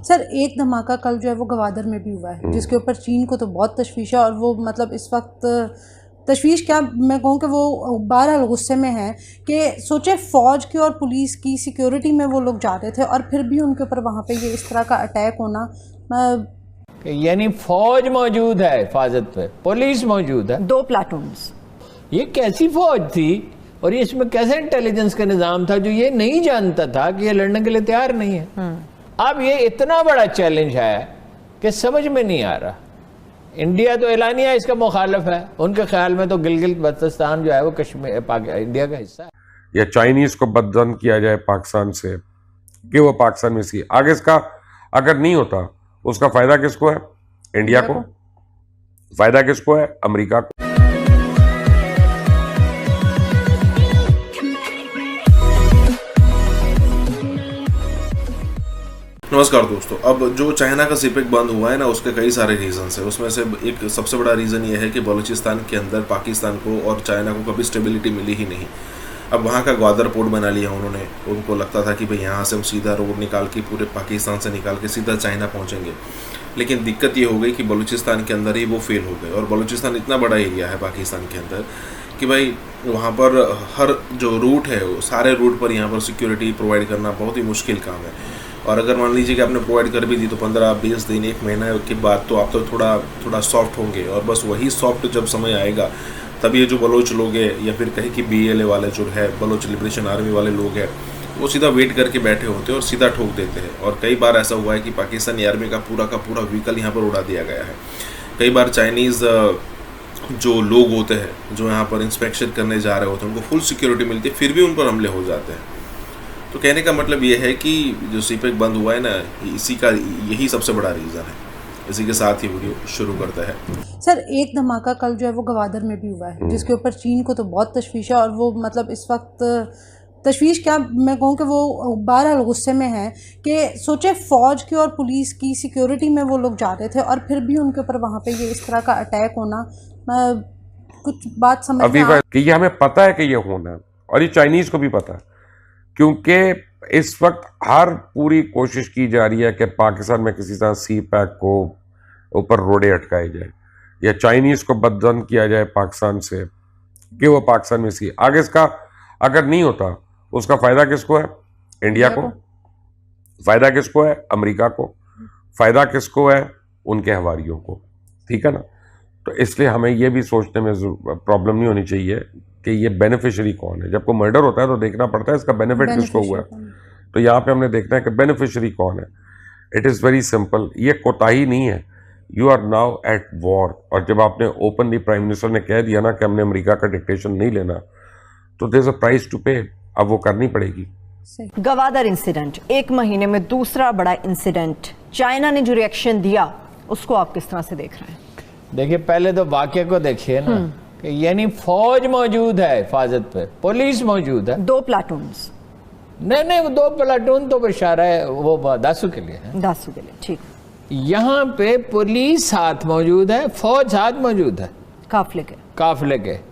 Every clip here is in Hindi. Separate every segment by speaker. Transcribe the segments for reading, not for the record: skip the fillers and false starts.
Speaker 1: सर एक धमाका कल जो है वो गवादर में भी हुआ है, जिसके ऊपर चीन को तो बहुत तशवीश है और वो मतलब इस वक्त तशवीश क्या मैं कहूँ कि वो बहरहाल गुस्से में है कि सोचे फ़ौज की और पुलिस की सिक्योरिटी में वो लोग जा रहे थे और फिर भी उनके ऊपर वहाँ पे ये इस तरह का अटैक होना।
Speaker 2: यानी फौज मौजूद है हिफाजत पे, पुलिस मौजूद है,
Speaker 3: 2 प्लाटून्स।
Speaker 2: ये कैसी फौज थी और ये इसमें कैसे इंटेलिजेंस का निजाम था जो ये नहीं जानता था कि ये लड़ने के लिए तैयार नहीं है। अब ये इतना बड़ा चैलेंज है कि समझ में नहीं आ रहा। इंडिया तो एलानिया इसका मुखालिफ है, उनके ख्याल में तो गिलगित बल्तिस्तान जो है वो कश्मीर इंडिया का हिस्सा है।
Speaker 4: या चाइनीज को बदजन किया जाए पाकिस्तान से कि वो पाकिस्तान में सी आगे इसका अगर नहीं होता उसका फायदा किसको है? इंडिया को। फायदा किसको है? अमेरिका को।
Speaker 5: नमस्कार दोस्तों। अब जो चाइना का सीपेक बंद हुआ है ना, उसके कई सारे रीजंस है। उसमें से एक सबसे बड़ा रीज़न ये है कि बलूचिस्तान के अंदर पाकिस्तान को और चाइना को कभी स्टेबिलिटी मिली ही नहीं। अब वहाँ का ग्वादर पोर्ट बना लिया उन्होंने। उनको लगता था कि भाई यहाँ से हम सीधा रोड निकाल के पूरे पाकिस्तान से निकाल के सीधा चाइना पहुँचेंगे, लेकिन दिक्कत ये हो गई कि बलूचिस्तान के अंदर ही वो फेल हो गए। और बलूचिस्तान इतना बड़ा एरिया है पाकिस्तान के अंदर कि भाई वहाँ पर हर जो रूट है वो सारे रूट पर यहाँ पर सिक्योरिटी प्रोवाइड करना बहुत ही मुश्किल काम है। और अगर मान लीजिए कि आपने प्रोवाइड कर भी दी तो 15-20 दिन 1 महीना के बाद तो आप तो थोड़ा सॉफ्ट होंगे। और बस वही सॉफ्ट जब समय आएगा तब ये जो बलोच लोग हैं या फिर कहे कि BLA वाले जो है बलोच लिबरेशन आर्मी वाले लोग हैं वो सीधा वेट करके बैठे होते हैं और सीधा ठोक देते हैं। और कई बार ऐसा हुआ है कि पाकिस्तानी आर्मी का पूरा व्हीकल यहाँ पर उड़ा दिया गया है। कई बार चाइनीज़ जो लोग होते हैं जो यहाँ पर इंस्पेक्शन करने जा रहे होते हैं उनको फुल सिक्योरिटी मिलती है, फिर भी उन पर हमले हो जाते हैं। तो कहने का मतलब ये है कि जो सीपेक बंद हुआ है ना, इसी का यही सबसे बड़ा रीज़न है। इसी के साथ ही वीडियो शुरू करता है।
Speaker 1: सर एक धमाका कल जो है वो गवादर में भी हुआ है, जिसके ऊपर चीन को तो बहुत तशवीश है और वो मतलब इस वक्त तशवीश क्या मैं कहूँ कि वो बहरहाल गुस्से में है कि सोचे फ़ौज की और पुलिस की सिक्योरिटी में वो लोग जा रहे थे और फिर भी उनके ऊपर वहाँ पे ये इस तरह का अटैक होना। कुछ बात समझ
Speaker 4: अभी कि ये हमें पता है कि ये होना है और ये चाइनीज को भी पता है, क्योंकि इस वक्त हर पूरी कोशिश की जा रही है कि पाकिस्तान में किसी तरह सीपैक को ऊपर रोड़े अटकाए जाए या चाइनीज को बदजन किया जाए पाकिस्तान से कि वो पाकिस्तान में सी आगे इसका अगर नहीं होता उसका फायदा किसको है? इंडिया को। फायदा किसको है? अमेरिका को। फायदा किसको है? उनके हवारियों को। ठीक है ना। तो इसलिए हमें ये भी सोचने में प्रॉब्लम नहीं होनी चाहिए कि ये बेनिफिशियरी कौन है। जब कोई मर्डर होता है तो देखना पड़ता है इसका बेनिफिट किसको हुआ है। तो यहाँ पे हमने देखना है कि बेनिफिशियरी कौन है। इट इज़ वेरी सिंपल, ये कोताही नहीं है। You are now at war. और जब आपने ओपनली प्राइम मिनिस्टर ने कह दिया ना कि हमने अमेरिका का डिक्टेशन नहीं लेना, तो there is a price to pay. अब वो करनी पड़ेगी।
Speaker 3: गवादर इंसिडेंट 1 महीने में दूसरा बड़ा इंसिडेंट। चाइना ने जो रिएक्शन दिया उसको आप किस तरह से देख रहे हैं?
Speaker 2: देखिए पहले तो वाक्य को देखिए ना कि यानी फौज मौजूद है हिफाजत पे, पुलिस मौजूद है,
Speaker 3: 2 प्लाटून्स।
Speaker 2: नहीं वो 2 प्लाटून तो इशारा है वो दासू के लिए है।
Speaker 3: दासू के लिए ठीक।
Speaker 2: यहाँ पे पुलिस साथ मौजूद है, फौज साथ मौजूद है काफिले के।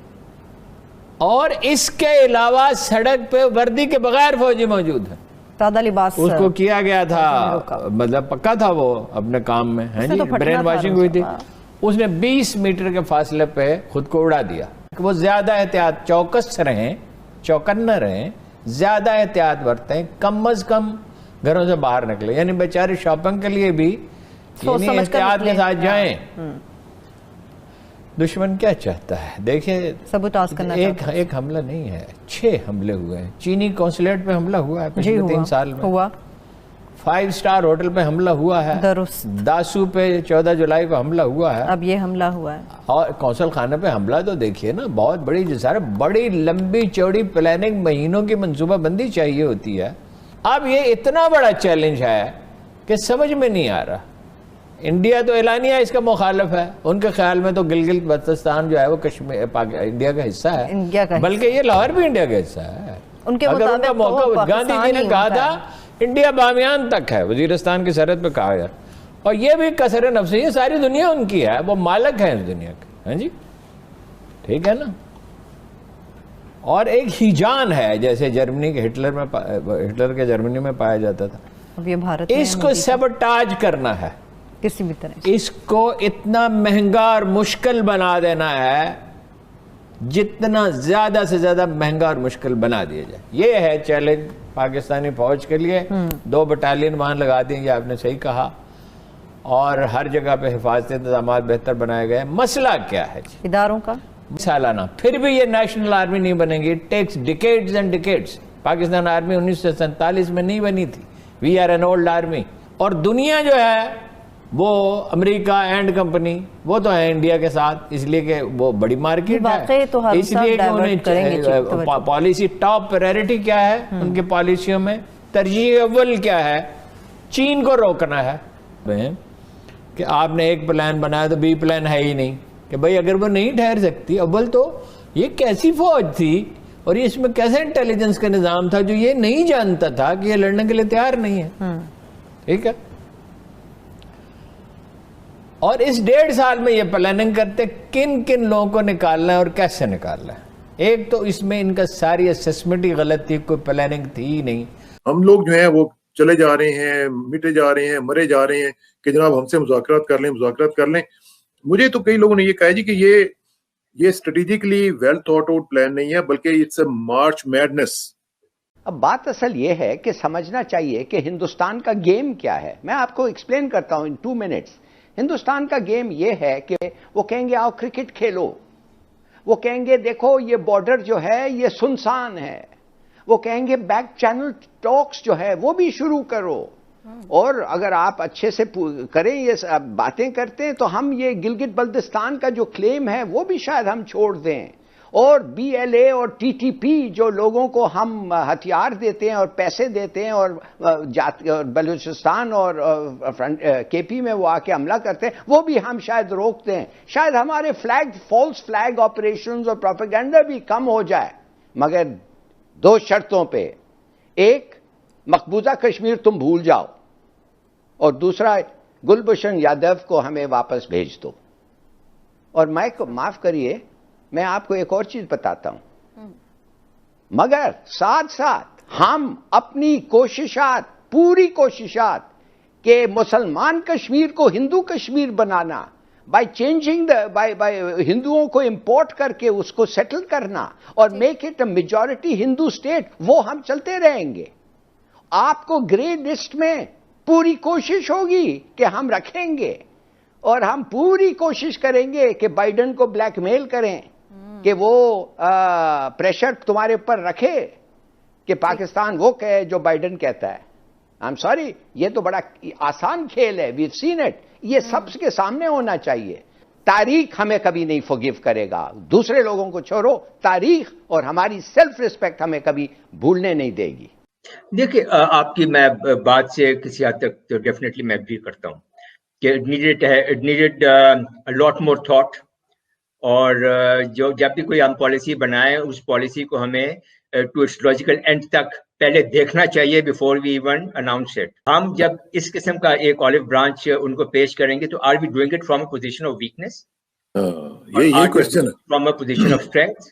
Speaker 2: और इसके अलावा सड़क पे वर्दी के बगैर फौजी मौजूद है।
Speaker 3: सादा लिबास
Speaker 2: उसको किया गया था, मतलब पक्का था वो अपने काम में है जी, ब्रेन वॉशिंग हुई थी। उसने 20 मीटर के फासले पे खुद को उड़ा दिया। वो ज्यादा एहतियात, चौकन्ना रहें, ज्यादा एहतियात बरतें, कम अज कम घरों से बाहर निकले। यानी बेचारे शॉपिंग के लिए भी एहतियात के साथ जाएं। दुश्मन क्या चाहता है देखिए,
Speaker 3: सबूताज करना
Speaker 2: एक हमला नहीं है, 6 हमले हुए हैं। चीनी कॉन्सुलेट पे हमला हुआ है पिछले 3 साल में हुआ। 5 स्टार होटल पे हमला हुआ है। दासू पे 14 जुलाई को हमला हुआ है।
Speaker 3: अब ये हमला हुआ है।
Speaker 2: और कौंसल खाने पे हमला तो देखिए ना, बहुत बड़ी लंबी चौड़ी प्लानिंग, महीनों की मंसूबाबंदी चाहिए होती है। अब ये इतना बड़ा चैलेंज है कि समझ में नहीं आ रहा। इंडिया तो एलानिया इसका मुखालिफ है, उनके ख्याल में तो गिलगित बल्तिस्तान जो है वो कश्मीर इंडिया का हिस्सा है, बल्कि ये लाहौर भी इंडिया का हिस्सा है उनके मौका। गांधी जी ने कहा था इंडिया बामियान तक है, वजीरिस्तान की सरहद पे कहा गया। और ये भी कसर नफ्सी है, सारी दुनिया उनकी है, वो मालिक है इस दुनिया के। हाँ जी, ठीक है ना। और एक हिजान है, जैसे जर्मनी के हिटलर के जर्मनी में पाया जाता था।
Speaker 3: अब ये भारत में
Speaker 2: इसको सबटाज करना है,
Speaker 3: किसी भी तरह
Speaker 2: इसको इतना महंगा और मुश्किल बना देना है, जितना ज्यादा से ज्यादा महंगा और मुश्किल बना दिया जाए। ये है चैलेंज पाकिस्तानी फौज के लिए। 2 बटालियन वहां लगा देंगे, आपने सही कहा, और हर जगह पे हिफाजती इंतजाम बेहतर बनाए गए। मसला क्या है
Speaker 3: इदारों का?
Speaker 2: सालाना फिर भी ये नेशनल आर्मी नहीं बनेगी। It takes decades and decades. Pakistan army 1947 में नहीं बनी थी। We are an old army. और दुनिया जो है वो अमेरिका एंड कंपनी, वो तो है इंडिया के साथ, इसलिए कि वो बड़ी मार्केट है,
Speaker 3: तो
Speaker 2: इसलिए कि उन्हें पॉलिसी टॉप प्रायोरिटी क्या है उनकी पॉलिसियों में, तरजीह अव्वल क्या है, चीन को रोकना है। कि आपने एक प्लान बनाया तो बी प्लान है ही नहीं, कि भाई अगर वो नहीं ठहर सकती, अव्वल तो ये कैसी फौज थी और ये इसमें कैसे इंटेलिजेंस का निजाम था जो ये नहीं जानता था कि ये लड़ने के लिए तैयार नहीं है। ठीक है, और इस 1.5 साल में ये प्लानिंग करते किन किन लोगों को निकालना है और कैसे निकालना है। एक तो इसमें इनका सारी असेसमेंट ही गलत थी, कोई प्लानिंग थी ही नहीं।
Speaker 6: हम लोग जो है वो चले जा रहे हैं, मिटे जा रहे हैं, मरे जा रहे हैं कि जनाब हमसे मुज़ाकरात कर लें, मुज़ाकरात कर लें। मुझे तो कई लोगों ने ये कहा जी कि ये strategically well thought out plan नहीं है, बल्कि इट्स अ मार्च मैडनेस।
Speaker 7: अब बात असल ये है कि समझना चाहिए कि हिंदुस्तान का गेम क्या है। मैं आपको एक्सप्लेन करता हूं इन 2 मिनट्स। हिंदुस्तान का गेम ये है कि वो कहेंगे आओ क्रिकेट खेलो, वो कहेंगे देखो ये बॉर्डर जो है ये सुनसान है, वो कहेंगे बैक चैनल टॉक्स जो है वो भी शुरू करो, और अगर आप अच्छे से करें ये बातें करते हैं तो हम ये गिलगित बल्तिस्तान का जो क्लेम है वो भी शायद हम छोड़ दें, और BLA और TTP जो लोगों को हम हथियार देते हैं और पैसे देते हैं और बलूचिस्तान और KP में वो आके हमला करते हैं, वो भी हम शायद रोकते हैं। शायद हमारे फॉल्स फ्लैग ऑपरेशंस और प्रोपेगेंडा भी कम हो जाए, मगर 2 शर्तों पे। एक, मकबूजा कश्मीर तुम भूल जाओ, और दूसरा, गुलभूषण यादव को हमें वापस भेज दो। और मैं माफ करिए, मैं आपको एक और चीज बताता हूं, मगर साथ साथ हम अपनी कोशिशात, पूरी कोशिशात के मुसलमान कश्मीर को हिंदू कश्मीर बनाना, बाय चेंजिंग बाय हिंदुओं को इंपोर्ट करके उसको सेटल करना और make it a majority Hindu state, वो हम चलते रहेंगे। आपको ग्रे लिस्ट में पूरी कोशिश होगी कि हम रखेंगे, और हम पूरी कोशिश करेंगे कि बाइडेन को ब्लैकमेल करें कि वो प्रेशर तुम्हारे ऊपर रखे कि पाकिस्तान वो कहे जो बाइडेन कहता है। आई एम सॉरी, ये तो बड़ा आसान खेल है, वी हैव सीन इट। ये सबके सामने होना चाहिए। तारीख हमें कभी नहीं फॉरगिव करेगा, दूसरे लोगों को छोड़ो, तारीख और हमारी सेल्फ रिस्पेक्ट हमें कभी भूलने नहीं देगी।
Speaker 8: देखिए, आपकी मैं बात से किसी हद तक तो डेफिनेटली मैं एग्री करता हूँ कि it needed a lot more thought, और जो जब भी कोई हम पॉलिसी बनाएं उस पॉलिसी को हमें टू इट्स लॉजिकल एंड तक पहले देखना चाहिए before we even announce it. हम जब इस किस्म का एक ऑलिव ब्रांच उनको पेश करेंगे तो are we doing it from a position of weakness,
Speaker 6: ये क्वेश्चन है,
Speaker 8: from a position of strength,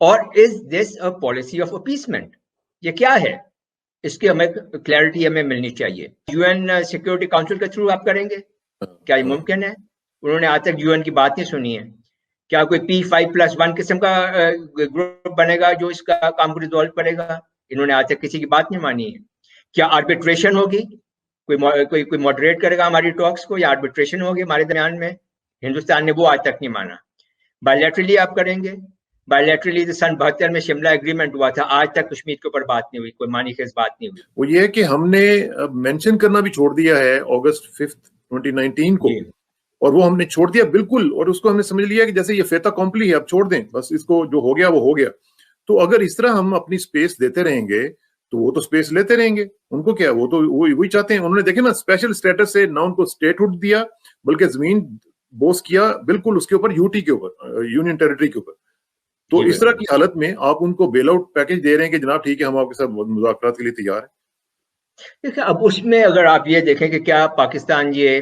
Speaker 8: और is this a policy of appeasement? ये क्या है, इसकी हमें क्लैरिटी हमें मिलनी चाहिए। UN सिक्योरिटी काउंसिल के थ्रू आप करेंगे, क्या ये मुमकिन है? उन्होंने आज तक UN की बात नहीं सुनी है। क्या कोई P5+1 किस्म का ग्रुप बनेगा जो इसका काम को रिजॉल्व करेगा? इन्होंने आज तक किसी की बात नहीं मानी है। क्या आर्बिट्रेशन होगी, कोई मॉडरेट करेगा हमारी टॉक्स को, या आर्बिट्रेशन होगी हमारे दरमियान में? हिंदुस्तान ने वो आज तक नहीं माना। बायलैटरली आप करेंगे, बायलैटरली सन 72 में शिमला एग्रीमेंट हुआ था, आज तक कश्मीर के ऊपर बात नहीं हुई, कोई मानीखेज बात नहीं हुई।
Speaker 6: वो ये है कि हमने मेंशन करना भी छोड़ दिया है अगस्त 5, 2019 को, और वो हमने छोड़ दिया बिल्कुल, और उसको हमने समझ लिया कि जैसे ये फेता कॉम्प्ली है, अब छोड़ दें बस इसको, जो हो गया वो हो गया। तो अगर इस तरह हम अपनी स्पेस देते रहेंगे तो वो तो स्पेस लेते रहेंगे, उनको क्या, वो तो वही चाहते हैं। उन्होंने देखे ना, स्पेशल स्टेटस से ना उनको स्टेटहुड दिया, बल्कि जमीन बोस किया बिल्कुल उसके ऊपर, यूटी के ऊपर, यूनियन टेरिटरी के ऊपर। तो इस तरह की हालत में आप उनको बेल आउट पैकेज दे रहे हैं कि जनाब ठीक है, हम आपके साथ मुज़ाकरात के लिए तैयार हैं।
Speaker 8: देखिए, अब उसमें अगर आप ये देखें कि क्या पाकिस्तान ये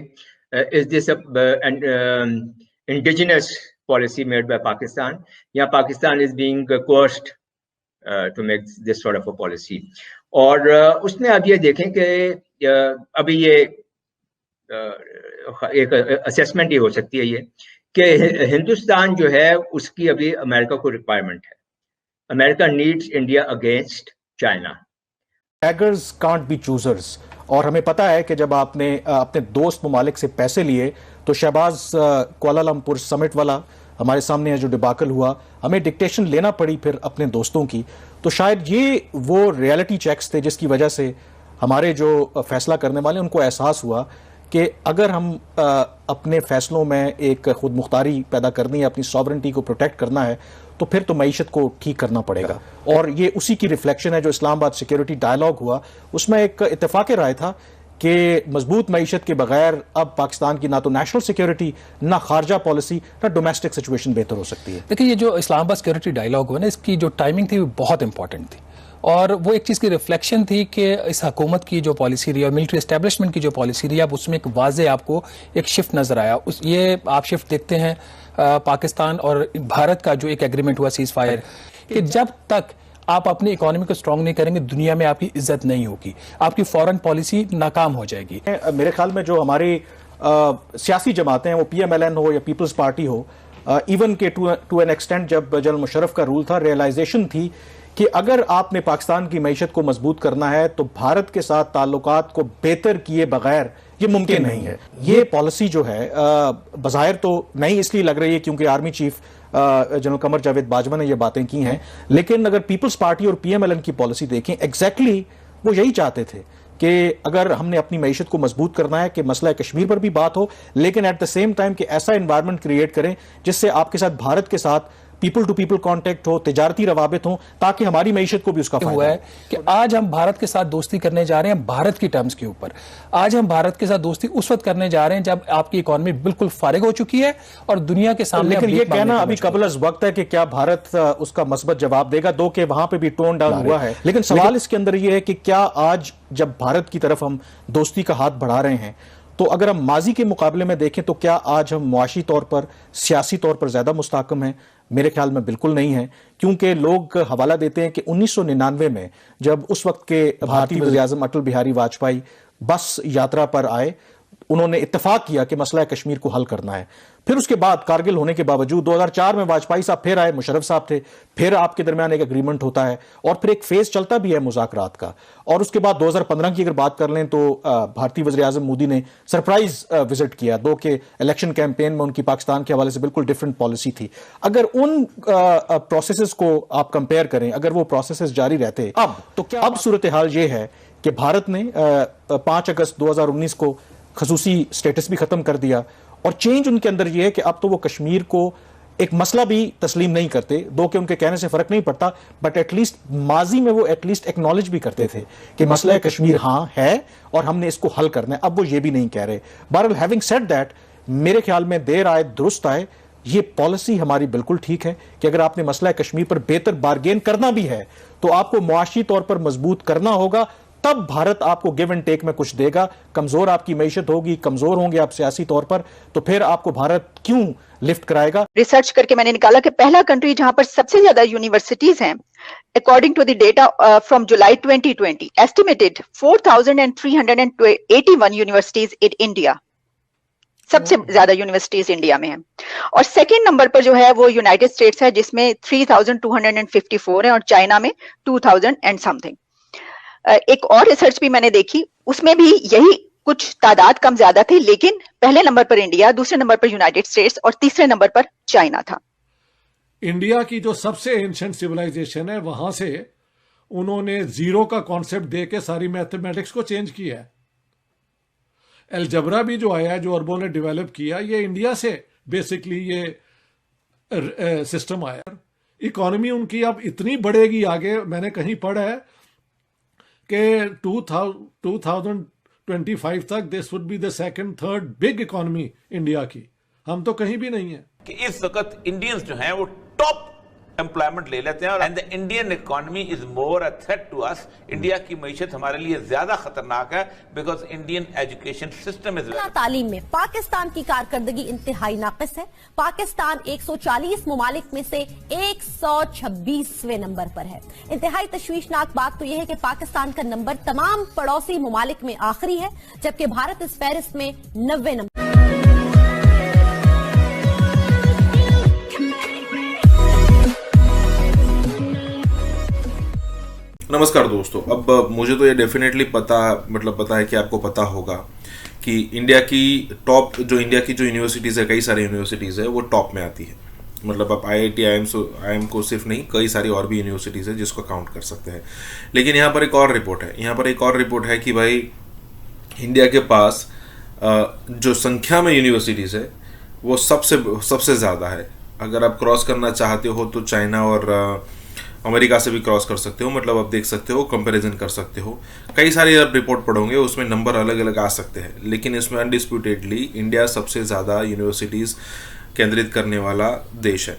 Speaker 8: is this indigenous policy made by Pakistan, या Pakistan is being coerced to make this sort of a policy? और उसमें आप ये देखें कि अभी ये एक असेसमेंट ये हो सकती है ये कि हिंदुस्तान जो है उसकी अभी अमेरिका को रिक्वायरमेंट है। America needs India against China.
Speaker 9: Beggars can't be choosers. और हमें पता है कि जब आपने अपने दोस्त ममालिक से पैसे लिए तो शहबाज कुआलालंपुर समिट वाला हमारे सामने जो डिबाकल हुआ, हमें डिक्टेशन लेना पड़ी फिर अपने दोस्तों की। तो शायद ये वो रियलिटी चेक्स थे जिसकी वजह से हमारे जो फैसला करने वाले उनको एहसास हुआ कि अगर हम अपने फैसलों में एक खुद मुख्तारी पैदा करनी है, अपनी सॉवरेंटी को प्रोटेक्ट करना है, तो फिर तो मईशत को ठीक करना पड़ेगा। और ये उसी की रिफ्लेक्शन है जो इस्लामाबाद सिक्योरिटी डायलॉग हुआ, उसमें एक इत्तेफाक राय था कि मजबूत मईशत के बगैर अब पाकिस्तान की ना तो नेशनल सिक्योरिटी, ना खारजा पॉलिसी, ना डोमेस्टिक सिचुएशन बेहतर हो सकती है।
Speaker 10: देखिए, ये जो इस्लामाबाद सिक्योरिटी डायलॉग हुआ ना, इसकी जो टाइमिंग थी वो बहुत इंपॉर्टेंट थी और वो एक चीज़ की रिफ्लेक्शन थी कि इस हुकूमत की जो पॉलिसी रही और मिलिट्री एस्टेब्लिशमेंट की जो पॉलिसी रही, अब उसमें एक वाज़े आपको एक शिफ्ट नज़र आया। ये आप शिफ्ट देखते हैं पाकिस्तान और भारत का जो एक एग्रीमेंट हुआ सीज फायर, कि जब तक आप अपनी इकोनॉमी को स्ट्रांग नहीं करेंगे दुनिया में आपकी इज्जत नहीं होगी, आपकी फॉरेन पॉलिसी नाकाम हो जाएगी।
Speaker 9: मेरे ख्याल में जो हमारी सियासी जमातें हैं, वो PMLN हो या पीपल्स पार्टी हो, इवन के टू एन एक्सटेंट जब जनरल मुशर्रफ का रूल था, रियलाइजेशन थी कि अगर आपने पाकिस्तान की मईशत को मजबूत करना है तो भारत के साथ ताल्लुकात को बेहतर किए बगैर ये मुमकिन नहीं है। ये पॉलिसी जो है बज़ाहिर तो नहीं इसलिए लग रही है क्योंकि army chief general Qamar Javed Bajwa ने ये बातें की हैं, लेकिन अगर पीपल्स पार्टी और PMLN की पॉलिसी देखें, एग्जैक्टली वो यही चाहते थे कि अगर हमने अपनी मईशत को मजबूत करना है कि मसला कश्मीर पर भी बात हो, लेकिन एट द सेम टाइम कि ऐसा एनवायरनमेंट क्रिएट करें जिससे आपके साथ भारत के साथ पीपल टू पीपल कांटेक्ट हो, तिजारती रवाबित हो, ताकि हमारी मईशत को भी उसका फायदा
Speaker 10: हुआ है कि आज हम भारत के साथ दोस्ती करने जा रहे हैं भारत की टर्म्स के ऊपर। आज हम भारत के साथ दोस्ती उस वक्त करने जा रहे हैं जब आपकी इकोनॉमी बिल्कुल फारिग हो चुकी है और दुनिया के सामने।
Speaker 9: लेकिन ये कहना अभी कबल अज़ वक्त है कि क्या भारत उसका मस्बत जवाब देगा, दो के वहां पे भी टोन डाउन हुआ है। लेकिन सवाल इसके अंदर ये है कि क्या आज जब भारत की तरफ हम दोस्ती का हाथ बढ़ा रहे हैं, तो अगर हम माजी के मुकाबले में देखें तो क्या आज हम मुआशी तौर पर, सियासी तौर पर ज्यादा मुस्तहकम हैं? मेरे ख्याल में बिल्कुल नहीं है, क्योंकि लोग हवाला देते हैं कि 1999 में जब उस वक्त के भारतीय वज़ीर आज़म अटल बिहारी वाजपेयी बस यात्रा पर आए, उन्होंने इत्तेफाक किया कि मसला कश्मीर को हल करना है। फिर उसके बाद कारगिल होने के बावजूद 2004 में वाजपेयी साहब फिर आए, मुशर्रफ साहब थे, फिर आपके दरमियान एक एग्रीमेंट होता है और फिर एक फेज चलता भी है मुज़ाकरात का। और उसके बाद 2015 की अगर बात कर लें तो भारतीय वज़ीर आज़म मोदी ने सरप्राइज विजिट किया। दो के इलेक्शन कैंपेन में उनकी पाकिस्तान के हवाले से बिल्कुल डिफरेंट पॉलिसी थी। अगर उन प्रोसेसेस को आप कंपेयर करें, अगर वो प्रोसेसेस जारी रहते अब, तो क्या अब सूरत हाल ये है कि भारत ने 5 अगस्त 2019 को खसूसी स्टेटस भी खत्म कर दिया और चेंज उनके अंदर यह है कि अब तो वो कश्मीर को एक मसला भी तस्लीम नहीं करते। दो के उनके कहने से फर्क नहीं पड़ता, बट एटलीस्ट माजी में वो एटलीस्ट एक्नॉलेज भी करते थे कि मसला कश्मीर हाँ है और हमने इसको हल करना है। अब वो ये भी नहीं कह रहे। बहरहाल हैविंग सेड दैट, मेरे ख्याल में देर आए दुरुस्त आए, ये पॉलिसी हमारी बिल्कुल ठीक है कि अगर आपने मसला कश्मीर पर बेहतर बार्गेन करना भी है तो आपको मुआशी तौर पर मजबूत करना होगा, तब भारत आपको गिव एंड टेक में कुछ देगा। कमजोर आपकी मईशत होगी, कमजोर होंगे आप सियासी तौर पर, तो फिर आपको भारत क्यों लिफ्ट कराएगा?
Speaker 11: रिसर्च करके मैंने निकाला कि पहला कंट्री जहां पर सबसे ज्यादा यूनिवर्सिटीज हैं, according to the data from July 2020, estimated 4,381 universities in India. सबसे ज्यादा यूनिवर्सिटीज इंडिया में हैं। और सेकेंड नंबर पर जो है वो यूनाइटेड स्टेट्स है जिसमें 3,254 है और चाइना में 2,000 एंड समथिंग। एक और रिसर्च भी मैंने देखी, उसमें भी यही कुछ तादाद कम ज्यादा थे, लेकिन पहले नंबर पर इंडिया, दूसरे नंबर पर यूनाइटेड स्टेट्स और तीसरे नंबर पर चाइना था।
Speaker 12: इंडिया की जो सबसे एंशिएंट सिविलाइजेशन है, वहां से उन्होंने जीरो का कॉन्सेप्ट देके सारी मैथमेटिक्स को चेंज किया है। अलजबरा भी जो आया है, जो अरबों ने डेवलप किया, ये इंडिया से बेसिकली ये सिस्टम आया। इकोनॉमी उनकी अब इतनी बढ़ेगी आगे, मैंने कहीं पढ़ा है कि 2025 तक this would be the second third big economy India की। हम तो कहीं भी नहीं है
Speaker 13: कि इस वक्त इंडियंस जो हैं वो टॉप एम्प्लॉयमेंट ले लेते हैं और and the Indian economy is more a threat to us. India की मईशत हमारे लिए ज्यादा खतरनाक है because Indian education system is
Speaker 14: तालीम में पाकिस्तान की कारकर्दगी इंतहाई नाकिस है। पाकिस्तान 140 मुमालिक में से 126वें नंबर पर है। इंतहाई तशवीशनाक बात तो यह है कि पाकिस्तान का नंबर तमाम पड़ोसी मुमालिक में आखिरी है, जबकि भारत इस फहरिस्त में 90 नंबर।
Speaker 5: नमस्कार दोस्तों, अब मुझे तो ये डेफिनेटली पता है कि आपको पता होगा कि इंडिया की जो यूनिवर्सिटीज़ है, कई सारी यूनिवर्सिटीज़ है, वो टॉप में आती है। मतलब आप IIT IIM को सिर्फ नहीं, कई सारी और भी यूनिवर्सिटीज़ है जिसको काउंट कर सकते हैं। लेकिन यहाँ पर एक और रिपोर्ट है कि भाई इंडिया के पास जो संख्या में यूनिवर्सिटीज़ है वो सबसे ज़्यादा है। अगर आप क्रॉस करना चाहते हो तो चाइना और अमेरिका से भी क्रॉस कर सकते हो। मतलब आप देख सकते हो, कंपैरिजन कर सकते हो। कई सारी आप रिपोर्ट पढ़ोगे उसमें नंबर अलग अलग आ सकते हैं, लेकिन इसमें अनडिस्प्यूटेडली इंडिया सबसे ज़्यादा यूनिवर्सिटीज़ केंद्रित करने वाला देश है।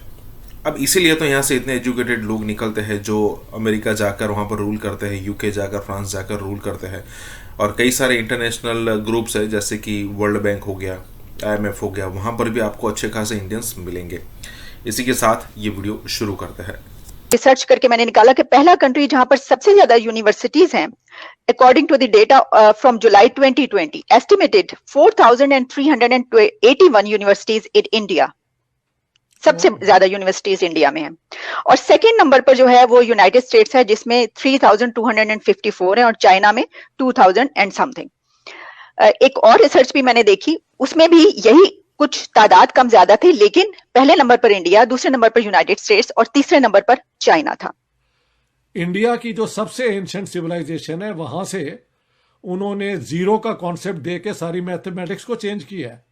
Speaker 5: अब इसीलिए तो यहाँ से इतने एजुकेटेड लोग निकलते हैं जो अमेरिका जाकर वहाँ पर रूल करते हैं, UK जाकर, फ्रांस जाकर रूल करते हैं। और कई सारे इंटरनेशनल ग्रुप्स है जैसे कि वर्ल्ड बैंक हो गया, IMF हो गया, वहाँ पर भी आपको अच्छे खासे इंडियंस मिलेंगे। इसी के साथ ये वीडियो शुरू करते हैं।
Speaker 11: रिसर्च करके मैंने निकाला कि पहला कंट्री जहां पर सबसे ज्यादा यूनिवर्सिटीज हैं, according to the data from July 2020, estimated 4,381 universities in India. सबसे ज्यादा यूनिवर्सिटीज इंडिया में हैं। और सेकंड नंबर पर जो है वो यूनाइटेड स्टेट्स है जिसमें 3,254 है और चाइना में 2,000 एंड समथिंग। एक और रिसर्च भी मैंने देखी, उसमें भी यही कुछ तादाद कम ज्यादा थी, लेकिन पहले नंबर पर इंडिया, दूसरे नंबर पर यूनाइटेड स्टेट्स और तीसरे नंबर पर चाइना था।
Speaker 12: इंडिया की जो सबसे एंशिएंट सिविलाइजेशन है वहां से उन्होंने जीरो का कॉन्सेप्ट देके सारी मैथमेटिक्स को चेंज किया है।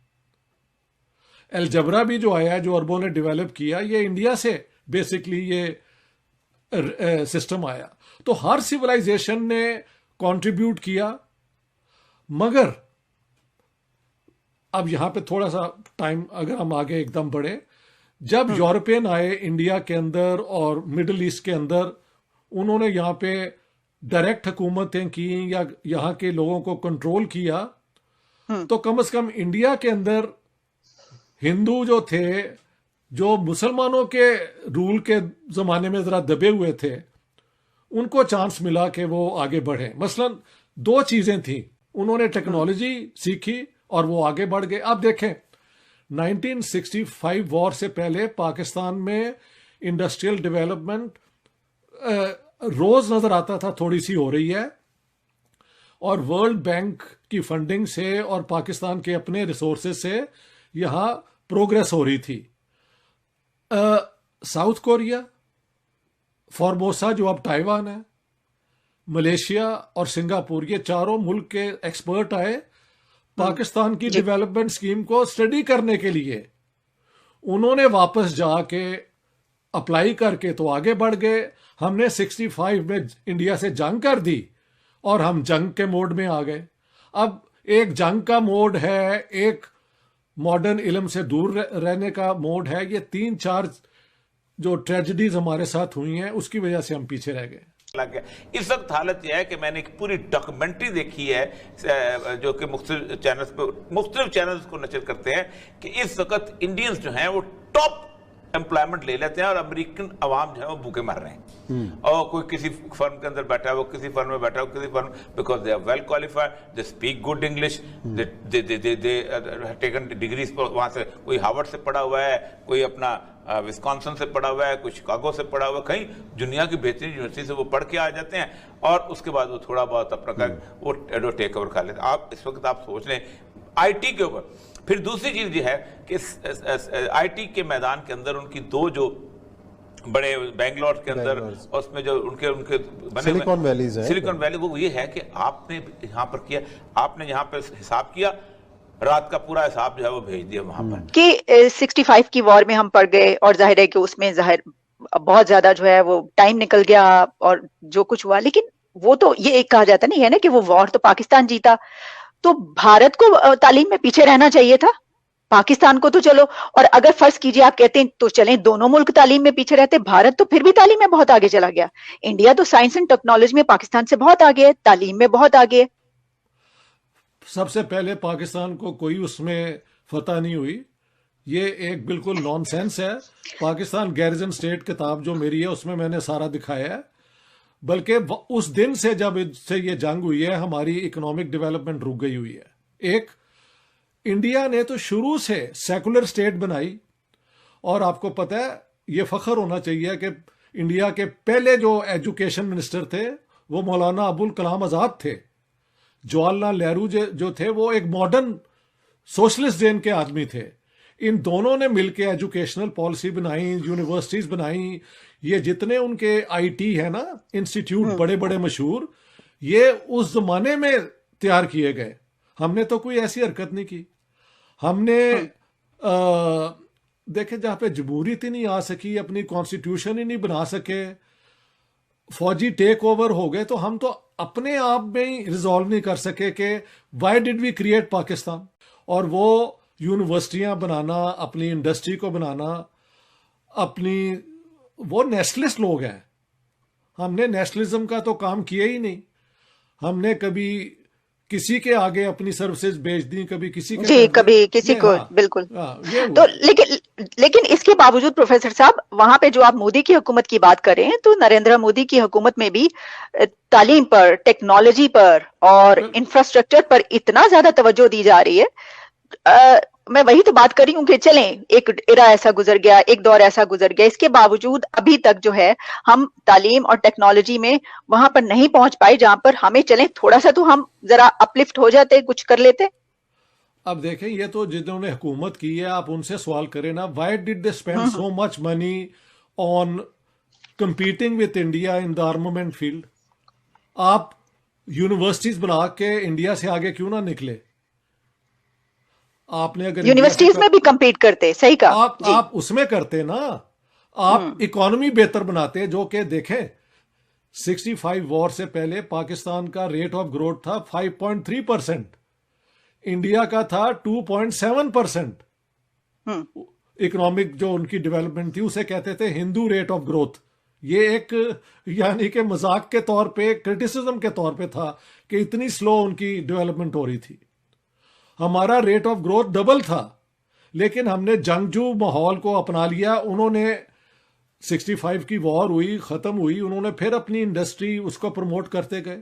Speaker 12: अलजबरा भी जो आया है, जो अरबों ने डेवलप किया, ये इंडिया से बेसिकली ये सिस्टम आया। तो हर सिविलाइजेशन ने कंट्रीब्यूट किया। मगर अब यहां पे थोड़ा सा टाइम अगर हम आगे एकदम बढ़े, जब यूरोपियन आए इंडिया के अंदर और मिडिल ईस्ट के अंदर, उन्होंने यहाँ पे डायरेक्ट हुकूमतें की या यहाँ के लोगों को कंट्रोल किया, तो कम से कम इंडिया के अंदर हिंदू जो थे, जो मुसलमानों के रूल के जमाने में जरा दबे हुए थे, उनको चांस मिला कि वो आगे बढ़े। मसलन दो चीजें थी, उन्होंने टेक्नोलॉजी सीखी और वो आगे बढ़ गए। अब देखें 1965 वॉर से पहले पाकिस्तान में इंडस्ट्रियल डेवलपमेंट रोज नजर आता था, थोड़ी सी हो रही है, और वर्ल्ड बैंक की फंडिंग से और पाकिस्तान के अपने रिसोर्सेज से यहां प्रोग्रेस हो रही थी। साउथ कोरिया, फॉर्मोसा जो अब ताइवान है, मलेशिया और सिंगापुर, ये चारों मुल्क के एक्सपर्ट आए पाकिस्तान की डेवलपमेंट स्कीम को स्टडी करने के लिए। उन्होंने वापस जाके अप्लाई करके तो आगे बढ़ गए। हमने 65 में इंडिया से जंग कर दी और हम जंग के मोड में आ गए। अब एक जंग का मोड है, एक मॉडर्न इल्म से दूर रहने का मोड है। ये 3-4 जो ट्रेजेडीज हमारे साथ हुई हैं उसकी वजह से हम पीछे रह गए।
Speaker 13: इस वक्त हालत यह है कि मैंने एक पूरी डॉक्यूमेंट्री देखी है जो कि मुख्तलिफ चैनल्स को नशर करते हैं कि इस वक्त इंडियंस जो हैं वो टॉप एम्प्लॉयमेंट ले लेते हैं और अमेरिकन अवाम जो है वो भूखे मर रहे हैं। और कोई किसी फर्म के अंदर बैठा है, वो किसी फर्म में बैठा है, किसी firm, because they are well qualified, they speak good English, they taken degrees, वहां से कोई हार्वर्ड से पढ़ा हुआ है, कोई अपना विस्कॉन्सिन से पढ़ा हुआ है, कोई शिकागो से पढ़ा हुआ है, कहीं दुनिया की बेहतरीन यूनिवर्सिटी से वो पढ़ के आ जाते हैं और उसके बाद वो थोड़ा बहुत अपना वो टेक ओवर कर लेते हैं। आप इस वक्त आप सोच लें IT के ऊपर। फिर दूसरी चीज ये है कि IT के मैदान के अंदर उनकी दो जो बड़े बेंगलोर के अंदर उसमें जो उनके बने
Speaker 15: सिलिकॉन वैलीज है,
Speaker 13: सिलिकॉन वैली, वो ये है कि आपने यहाँ पर किया, आपने यहाँ पर हिसाब किया, रात का पूरा हिसाब जो है वो भेज दिया वहां पर
Speaker 11: कि 65 की वॉर में हम पड़ गए और जाहिर है कि उसमें बहुत ज्यादा जो है वो टाइम निकल गया और जो कुछ हुआ। लेकिन वो तो ये एक कहा जाता नहीं है ना कि वो वॉर तो पाकिस्तान जीता, तो भारत को तालीम में पीछे रहना चाहिए था। पाकिस्तान को तो चलो, और अगर फर्ज कीजिए आप कहते हैं तो चलें दोनों मुल्क तालीम में पीछे रहते, भारत तो फिर भी तालीम में बहुत आगे चला गया। इंडिया तो साइंस एंड टेक्नोलॉजी में पाकिस्तान से बहुत आगे है, तालीम में बहुत आगे है।
Speaker 12: सबसे पहले पाकिस्तान को कोई उसमें फतह नहीं हुई, ये एक बिल्कुल नॉनसेंस है। पाकिस्तान गैरिजन स्टेट किताब जो मेरी है उसमें मैंने सारा दिखाया है। बल्कि उस दिन से जब से ये जंग हुई है हमारी इकोनॉमिक डेवलपमेंट रुक गई हुई है। एक, इंडिया ने तो शुरू से सेकुलर स्टेट बनाई, और आपको पता है ये फख्र होना चाहिए कि इंडिया के पहले जो एजुकेशन मिनिस्टर थे वो मौलाना अबुल कलाम आजाद थे। जवाहरलाल नेहरू जो थे वो एक मॉडर्न सोशलिस्ट जेन के आदमी थे। इन दोनों ने मिलकर एजुकेशनल पॉलिसी बनाई, यूनिवर्सिटीज बनाई। ये जितने उनके आईटी है ना इंस्टीट्यूट बड़े बड़े मशहूर, ये उस जमाने में तैयार किए गए। हमने तो कोई ऐसी हरकत नहीं की। हमने देखे जहां पे जमहूरियत ही नहीं आ सकी, अपनी कॉन्स्टिट्यूशन ही नहीं बना सके, फौजी टेक ओवर हो गए, तो हम तो अपने आप में ही रिजॉल्व नहीं कर सके कि why did we create Pakistan. और वो यूनिवर्सिटियां बनाना, अपनी इंडस्ट्री को बनाना, अपनी, वो नेशनलिस्ट लोग हैं। हमने नेशनलिज्म का तो काम किया ही नहीं। हमने कभी किसी के आगे अपनी सर्विसेज बेच दी, कभी किसी के
Speaker 11: जी, कभी किसी को, बिल्कुल। तो लेकिन इसके बावजूद प्रोफेसर साहब, वहां पे जो आप मोदी की हुकूमत की बात कर रहे हैं, तो नरेंद्र मोदी की हुकूमत में भी तालीम पर, टेक्नोलॉजी पर और इंफ्रास्ट्रक्चर पर इतना ज्यादा तवज्जो दी जा रही है। मैं वही तो बात कर रही हूँ कि चलें, एक एरा ऐसा गुजर गया, एक दौर ऐसा गुजर गया, इसके बावजूद अभी तक जो है हम तालीम और टेक्नोलॉजी में वहां पर नहीं पहुंच पाए जहां पर हमें, चलें थोड़ा सा तो हम जरा अपलिफ्ट हो जाते, कुछ कर लेते।
Speaker 12: अब देखें, ये तो जिन्होंने हुकूमत की है आप उनसे सवाल करें ना, why did they spend so much money on competing with India in the armament field? आप यूनिवर्सिटीज बना के इंडिया से आगे क्यों ना निकले? आपने अगर
Speaker 11: यूनिवर्सिटीज में भी compete करते, सही कहा
Speaker 12: आप उसमें करते ना, आप इकोनॉमी बेहतर बनाते। जो कि देखें 65 वॉर से पहले पाकिस्तान का रेट ऑफ ग्रोथ था 5.3%, इंडिया का था 2.7%। इकोनॉमिक जो उनकी डेवलपमेंट थी उसे कहते थे हिंदू रेट ऑफ ग्रोथ। ये एक यानी कि मजाक के तौर पे, क्रिटिसिज्म के तौर पे था कि इतनी स्लो उनकी डेवलपमेंट हो रही थी। हमारा रेट ऑफ ग्रोथ डबल था, लेकिन हमने जंगजू माहौल को अपना लिया। उन्होंने 65 की वॉर हुई, खत्म हुई, उन्होंने फिर अपनी इंडस्ट्री उसको प्रमोट करते गए।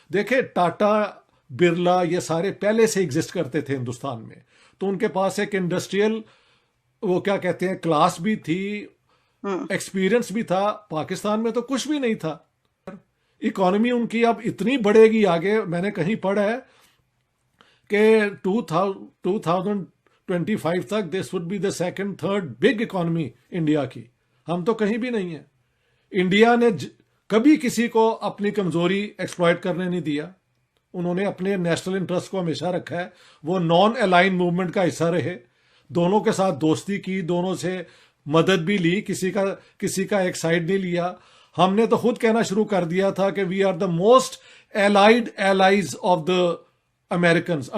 Speaker 12: देखे टाटा, बिरला, ये सारे पहले से एग्जिस्ट करते थे हिंदुस्तान में, तो उनके पास एक इंडस्ट्रियल, वो क्या कहते हैं, क्लास भी थी, एक्सपीरियंस भी था। पाकिस्तान में तो कुछ भी नहीं था। इकोनॉमी उनकी अब इतनी बढ़ेगी आगे, मैंने कहीं पढ़ा है कि 2025 तक this would be the second third big economy India की। हम तो कहीं भी नहीं है। इंडिया ने कभी किसी को अपनी कमजोरी एक्सप्लॉइट करने नहीं दिया। उन्होंने अपने नेशनल इंटरेस्ट को हमेशा रखा है। वो नॉन अलाइन मूवमेंट का हिस्सा रहे, दोनों के साथ दोस्ती की, दोनों से मदद भी ली, किसी का एक साइड नहीं लिया। हमने तो खुद कहना शुरू कर दिया था कि we are the most allied allies of the Americans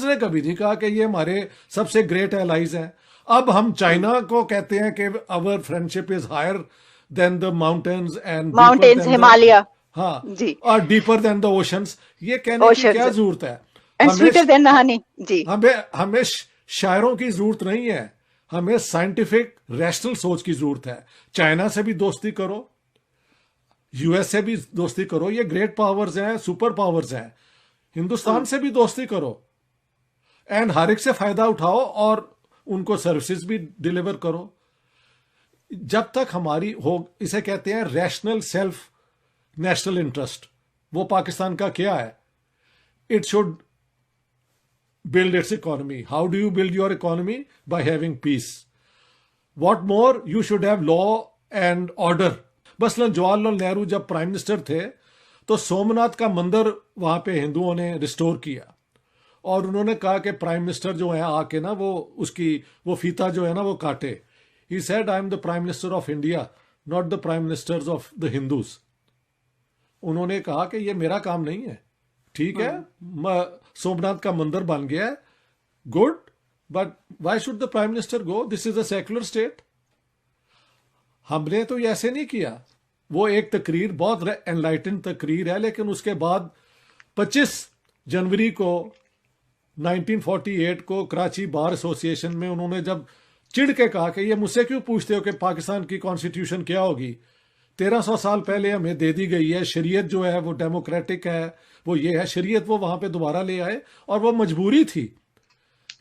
Speaker 12: ने कभी नहीं कहा कि ये हमारे सबसे ग्रेट एलाइज हैं। अब हम चाइना को कहते हैं कि our friendship is higher than the mountains and
Speaker 11: Himalaya,
Speaker 12: हाँ
Speaker 11: जी,
Speaker 12: और डीपर देन द ओशंस। ये कहने की क्या जरूरत है? हमें शायरों की जरूरत नहीं है, हमें साइंटिफिक रैशनल सोच की जरूरत है। चाइना से भी दोस्ती करो, यूएस से भी दोस्ती करो, ये ग्रेट पावर्स हैं, सुपर पावर्स हैं। हिंदुस्तान से भी दोस्ती करो एंड हर एक से फायदा उठाओ और उनको सर्विसेज भी डिलीवर करो। जब तक हमारी हो, इसे कहते हैं रैशनल सेल्फ नेशनल इंटरेस्ट, वो पाकिस्तान का क्या है? It should build its economy. How do you build your economy? By having peace. What more? You should have law and order. मसलन जवाहरलाल नेहरू जब प्राइम मिनिस्टर थे तो सोमनाथ का मंदिर वहां पे हिंदुओं ने रिस्टोर किया और उन्होंने कहा कि प्राइम मिनिस्टर जो है आके ना वो फीता जो है ना वो काटे। He said, I am the Prime Minister of India, not the Prime Ministers of the Hindus. उन्होंने कहा कि ये मेरा काम नहीं है। ठीक है, सोमनाथ का मंदिर बन गया है, good, but why should the prime minister go? This is a secular state. हमने तो ये ऐसे नहीं किया. वो एक तकरीर, बहुत एनलाइटेंड तकरीर है, लेकिन उसके बाद 25 जनवरी को 1948 को कराची बार एसोसिएशन में उन्होंने जब चिढ़ के कहा कि ये मुझसे क्यों पूछते हो कि पाकिस्तान की कॉन्स्टिट्यूशन क्या होगी, 1300 साल पहले हमें दे दी गई है, शरीयत जो है वो डेमोक्रेटिक है, वो ये है शरीयत, वो वहां पे दोबारा ले आए. और वो मजबूरी थी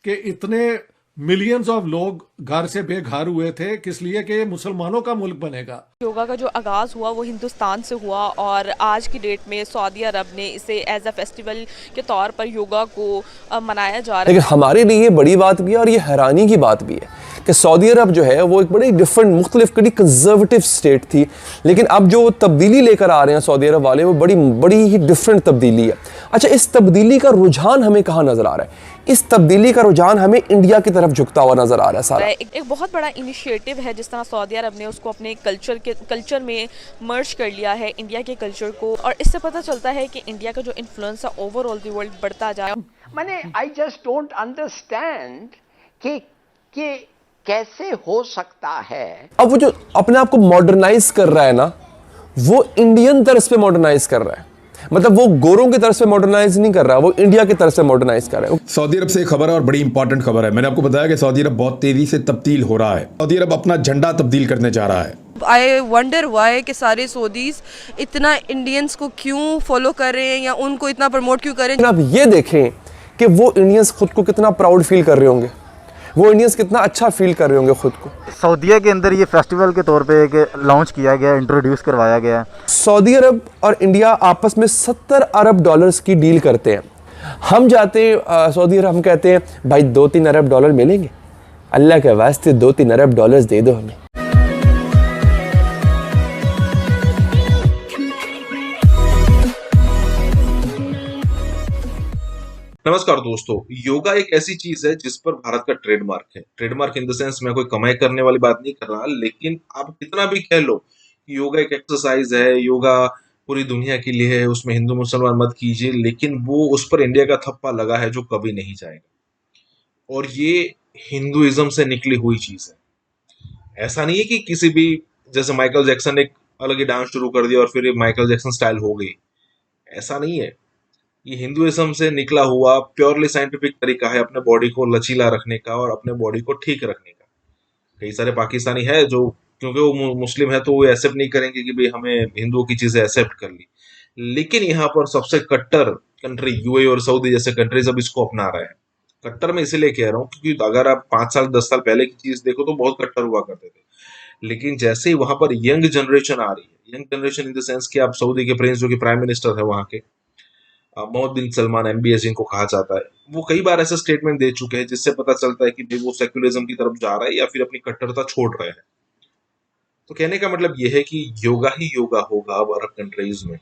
Speaker 12: कि इतने मिलियंस ऑफ लोग घर से बेघर हुए थे, किस लिए कि ये मुसलमानों का मुल्क बनेगा.
Speaker 15: योगा का जो आगाज़ हुआ वो हिंदुस्तान से हुआ और आज की डेट में सऊदी अरब ने इसे एज अ फेस्टिवल के तौर पर योगा को मनाया जा रहा है.
Speaker 16: लेकिन हमारे लिए ये बड़ी बात भी है और ये हैरानी की बात भी है कि सऊदी अरब जो है वो एक बड़ी डिफरेंट, मुख्तलिफ, बड़ी कंजर्वेटिव स्टेट थी, लेकिन अब जो तब्दीली लेकर आ रहे हैं सऊदी अरब वाले, वो बड़ी ही डिफरेंट तब्दीली है. अच्छा, इस तब्दीली का रुझान हमें कहाँ नजर आ रहा है? इस तब्दीली का रुझान हमें इंडिया की तरफ झुकता हुआ नजर आ रहा है सारा.
Speaker 15: एक बहुत बड़ा इनिशिएटिव है जिस तरह सऊदी अरब ने उसको अपने कल्चर में मर्ज कर लिया है, इंडिया के कल्चर को, और इससे पता चलता है कि इंडिया का जो इन्फ्लुएंस है ओवरऑल द वर्ल्ड बढ़ता जा रहा है.
Speaker 7: मैंने आई जस्ट डोंट अंडरस्टैंड कि कैसे हो सकता है.
Speaker 16: अब वो जो अपने आप को मॉडर्नाइज कर रहा है ना, वो इंडियन तर्ज पे मॉडर्नाइज कर रहा है. मतलब वो गोरों की तरफ से मॉडर्नाइज नहीं कर रहा, वो इंडिया की तरफ से मॉडर्नाइज कर रहा है.
Speaker 17: सऊदी अरब से एक खबर है और बड़ी इंपॉर्टेंट खबर है. मैंने आपको बताया कि सऊदी अरब बहुत तेजी से तब्दील हो रहा है. सऊदी अरब अपना झंडा तब्दील करने जा रहा है.
Speaker 18: आई वंडर वाई कि सारे सऊदीज इतना इंडियंस को क्यों फॉलो कर रहे हैं या उनको इतना प्रमोट क्यों कर रहे हैं.
Speaker 16: आप ये देखें कि वो इंडियंस खुद को कितना प्राउड फील कर रहे होंगे, वो इंडियंस कितना अच्छा फील कर रहे होंगे खुद को.
Speaker 19: सऊदीया के अंदर ये फेस्टिवल के तौर पे एक लॉन्च किया गया, इंट्रोड्यूस करवाया गया.
Speaker 16: सऊदी अरब और इंडिया आपस में $70 अरब की डील करते हैं. हम जाते हैं सऊदी अरब, हम कहते हैं भाई $2-3 अरब मिलेंगे, अल्लाह के वास्ते $2-3 अरब दे दो हमें.
Speaker 5: नमस्कार दोस्तों, योगा एक ऐसी चीज है जिस पर भारत का ट्रेडमार्क है. ट्रेडमार्क इन द सेंस मैं कोई कमाई करने वाली बात नहीं कर रहा, लेकिन आप कितना भी कह लो योगा एक एक्सरसाइज है, योगा पूरी दुनिया के लिए है, उसमें हिंदू मुसलमान मत कीजिए, लेकिन वो उस पर इंडिया का थप्पा लगा है जो कभी नहीं जाएगा. और ये हिंदुइज्म से निकली हुई चीज है. ऐसा नहीं है कि किसी भी, जैसे माइकल जैक्सन ने एक अलग ही डांस शुरू कर दिया और फिर माइकल जैक्सन स्टाइल हो गई, ऐसा नहीं है. ये हिंदुइज्म से निकला हुआ प्योरली साइंटिफिक तरीका है अपने बॉडी को लचीला रखने का और अपने बॉडी को ठीक रखने का. कई सारे पाकिस्तानी है जो, क्योंकि वो मुस्लिम है तो वो एक्सेप्ट नहीं करेंगे कि भाई हमें हिंदुओं की चीजें एक्सेप्ट कर ली, लेकिन यहाँ पर सबसे कट्टर कंट्री यूएई और सऊदी जैसे कंट्रीज अब इसको अपना रहे हैं. कट्टर में इसीलिए कह रहा हूँ क्योंकि अगर आप 5 साल 10 साल पहले की चीज देखो तो बहुत कट्टर हुआ करते थे, लेकिन जैसे ही वहां पर यंग जनरेशन आ रही है, young generation in the sense कि आप सऊदी के प्रिंस जो कि प्राइम मिनिस्टर है वहां के, मोहम्मद बिन सलमान MBS जिनको कहा जाता है, वो कई बार ऐसा स्टेटमेंट दे चुके हैं जिससे पता चलता है कि वो सेक्युलरिज्म की तरफ जा रहा है या फिर अपनी कट्टरता छोड़ रहे हैं. तो कहने का मतलब ये है कि योगा ही योगा होगा अब अरब कंट्रीज में.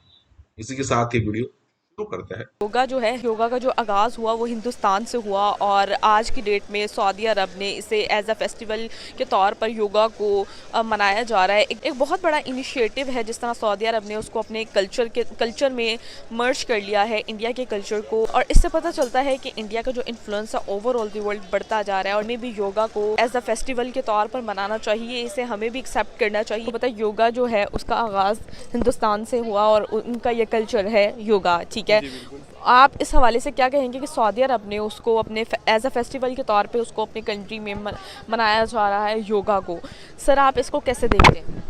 Speaker 5: इसी के साथ ये वीडियो शुरू करते हैं.
Speaker 15: योगा जो है, योगा का जो आगाज़ हुआ वो हिंदुस्तान से हुआ और आज की डेट में सऊदी अरब ने इसे एज अ फेस्टिवल के तौर पर योगा को मनाया जा रहा है. एक बहुत बड़ा इनिशिएटिव है जिस तरह सऊदी अरब ने उसको अपने कल्चर में मर्ज कर लिया है, इंडिया के कल्चर को, और इससे पता चलता है कि इंडिया का जो इन्फ्लुएंस है ओवरऑल द वर्ल्ड बढ़ता जा रहा है. और हमें भी योगा को एज अ फेस्टिवल के तौर पर मनाना चाहिए, इसे हमें भी एक्सेप्ट करना चाहिए. पता है योगा जो है उसका आगाज़ हिंदुस्तान से हुआ और उनका ये कल्चर है योगा, ठीक है. आप इस हवाले से क्या कहेंगे कि सऊदी अरब ने उसको अपने एज अ फेस्टिवल के तौर पे उसको अपनी कंट्री में मनाया जा रहा है योगा को. सर आप इसको कैसे देखते हैं?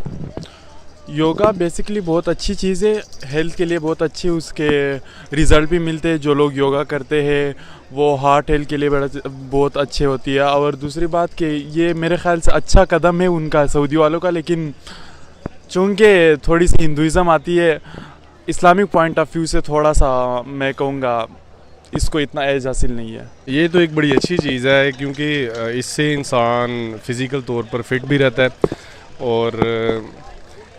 Speaker 20: योगा बेसिकली बहुत अच्छी चीज़ है, हेल्थ के लिए बहुत अच्छी, उसके रिज़ल्ट भी मिलते हैं. जो लोग योगा करते हैं वो हार्ट हेल्थ के लिए बहुत अच्छे होती है. और दूसरी बात कि ये मेरे ख्याल से अच्छा कदम है उनका, सऊदी वालों का, लेकिन चूँकि थोड़ी सी हिंदुइज़्म आती है, इस्लामिक पॉइंट ऑफ व्यू से थोड़ा सा मैं कहूँगा इसको इतना एज हासिल नहीं है.
Speaker 21: ये तो एक बड़ी अच्छी चीज़ है क्योंकि इससे इंसान फिज़िकल तौर पर फिट भी रहता है और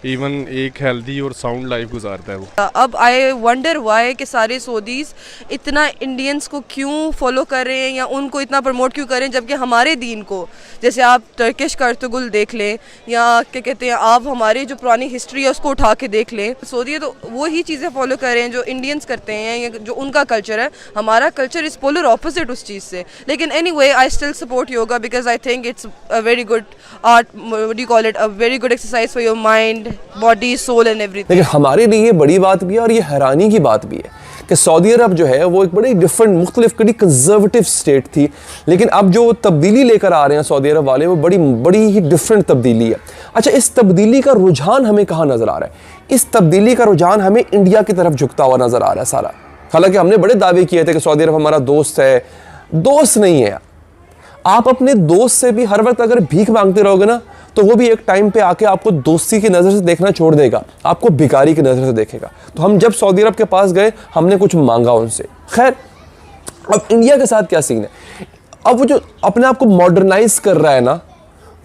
Speaker 21: इवन एक हेल्दी और साउंड लाइफ गुजारता है वो।
Speaker 18: अब आई वंडर वाई कि सारे सऊदीज इतना इंडियंस को क्यों फॉलो कर रहे हैं या उनको इतना प्रमोट क्यों कर रहे हैं, जबकि हमारे दीन को, जैसे आप टर्किश कर्तुगुल देख लें या क्या कहते हैं, आप हमारी जो पुरानी हिस्ट्री है उसको उठा के देख लें, सऊदी तो वो ही चीज़ें फॉलो कर रहे हैं जो इंडियंस करते हैं या जो उनका कल्चर है। हमारा कल्चर इज़ पोलर ऑपोजिट उस चीज़ से। लेकिन anyway I still support yoga because I think it's a very good art, what you call it, a very good exercise for your mind, body, soul and everything.
Speaker 16: लेकिन हमारे लिए ये बड़ी बात भी है और ये हैरानी की बात भी है कि सऊदी अरब जो है वो एक बड़ी डिफरेंट मुख्तलिफ कड़ी कंजर्वेटिव स्टेट थी, लेकिन अब जो तब्दीली लेकर आ रहे हैं सऊदी अरब वाले वो बड़ी ही डिफरेंट तब्दीली है। अच्छा, इस तब्दीली का रुझान हमें कहाँ नज़र आ रहा है? इस तब्दीली का रुझान हमें इंडिया की तरफ झुकता हुआ नज़र आ रहा है सारा। हालांकि हमने बड़े दावे किए थे कि सऊदी अरब हमारा दोस्त है, दोस्त नहीं है। आप अपने दोस्त से भी हर वक्त अगर भीख मांगते रहोगे ना तो वो भी एक टाइम पे आके आपको दोस्ती की नज़र से देखना छोड़ देगा, आपको भिखारी की नज़र से देखेगा। तो हम जब सऊदी अरब के पास गए हमने कुछ मांगा उनसे। खैर, अब इंडिया के साथ क्या सीन है? अब वो जो अपने आप को मॉडर्नाइज कर रहा है ना,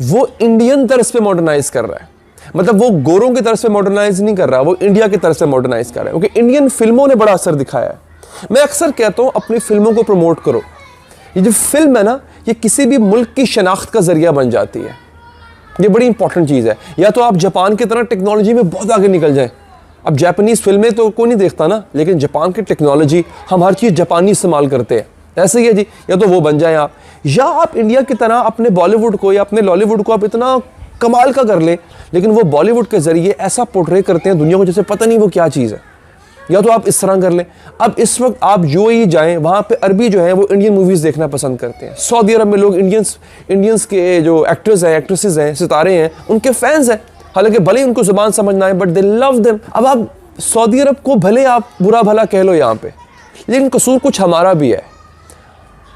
Speaker 16: वो इंडियन तर्ज पे मॉडर्नाइज कर रहा है। मतलब वो गोरों की तरफ से मॉडर्नाइज नहीं कर रहा, वो इंडिया की तरफ से मॉडर्नाइज कर रहा है, क्योंकि इंडियन फिल्मों ने बड़ा असर दिखाया है। मैं अक्सर कहता हूँ अपनी फिल्मों को प्रमोट करो। ये जो फिल्म है ना, ये किसी भी मुल्क की शनाख्त का जरिया बन जाती है। ये बड़ी इंपॉर्टेंट चीज़ है। या तो आप जापान की तरह टेक्नोलॉजी में बहुत आगे निकल जाएं। अब जापानीज़ फिल्में तो कोई नहीं देखता ना, लेकिन जापान की टेक्नोलॉजी, हम हर चीज़ जापानी इस्तेमाल करते हैं। ऐसे ही है जी, या तो वो बन जाएं आप, या आप इंडिया की तरह अपने बॉलीवुड को या अपने लॉलीवुड को आप इतना कमाल का कर लें, लेकिन वो बॉलीवुड के ज़रिए ऐसा पोर्ट्रे करते हैं दुनिया को जैसे पता नहीं वो क्या चीज़ है। या तो आप इस तरह कर लें। अब इस वक्त आप यूएई जाएं, वहाँ पे अरबी जो है वो इंडियन मूवीज़ देखना पसंद करते हैं। सऊदी अरब में लोग इंडियंस के जो एक्टर्स हैं, एक्ट्रेसेस हैं, सितारे हैं, उनके फैंस हैं। हालांकि भले ही उनको ज़ुबान समझना है, बट दे लव देम। अब आप सऊदी अरब को भले आप बुरा भला कह लो यहाँ पे, लेकिन कसूर कुछ हमारा भी है।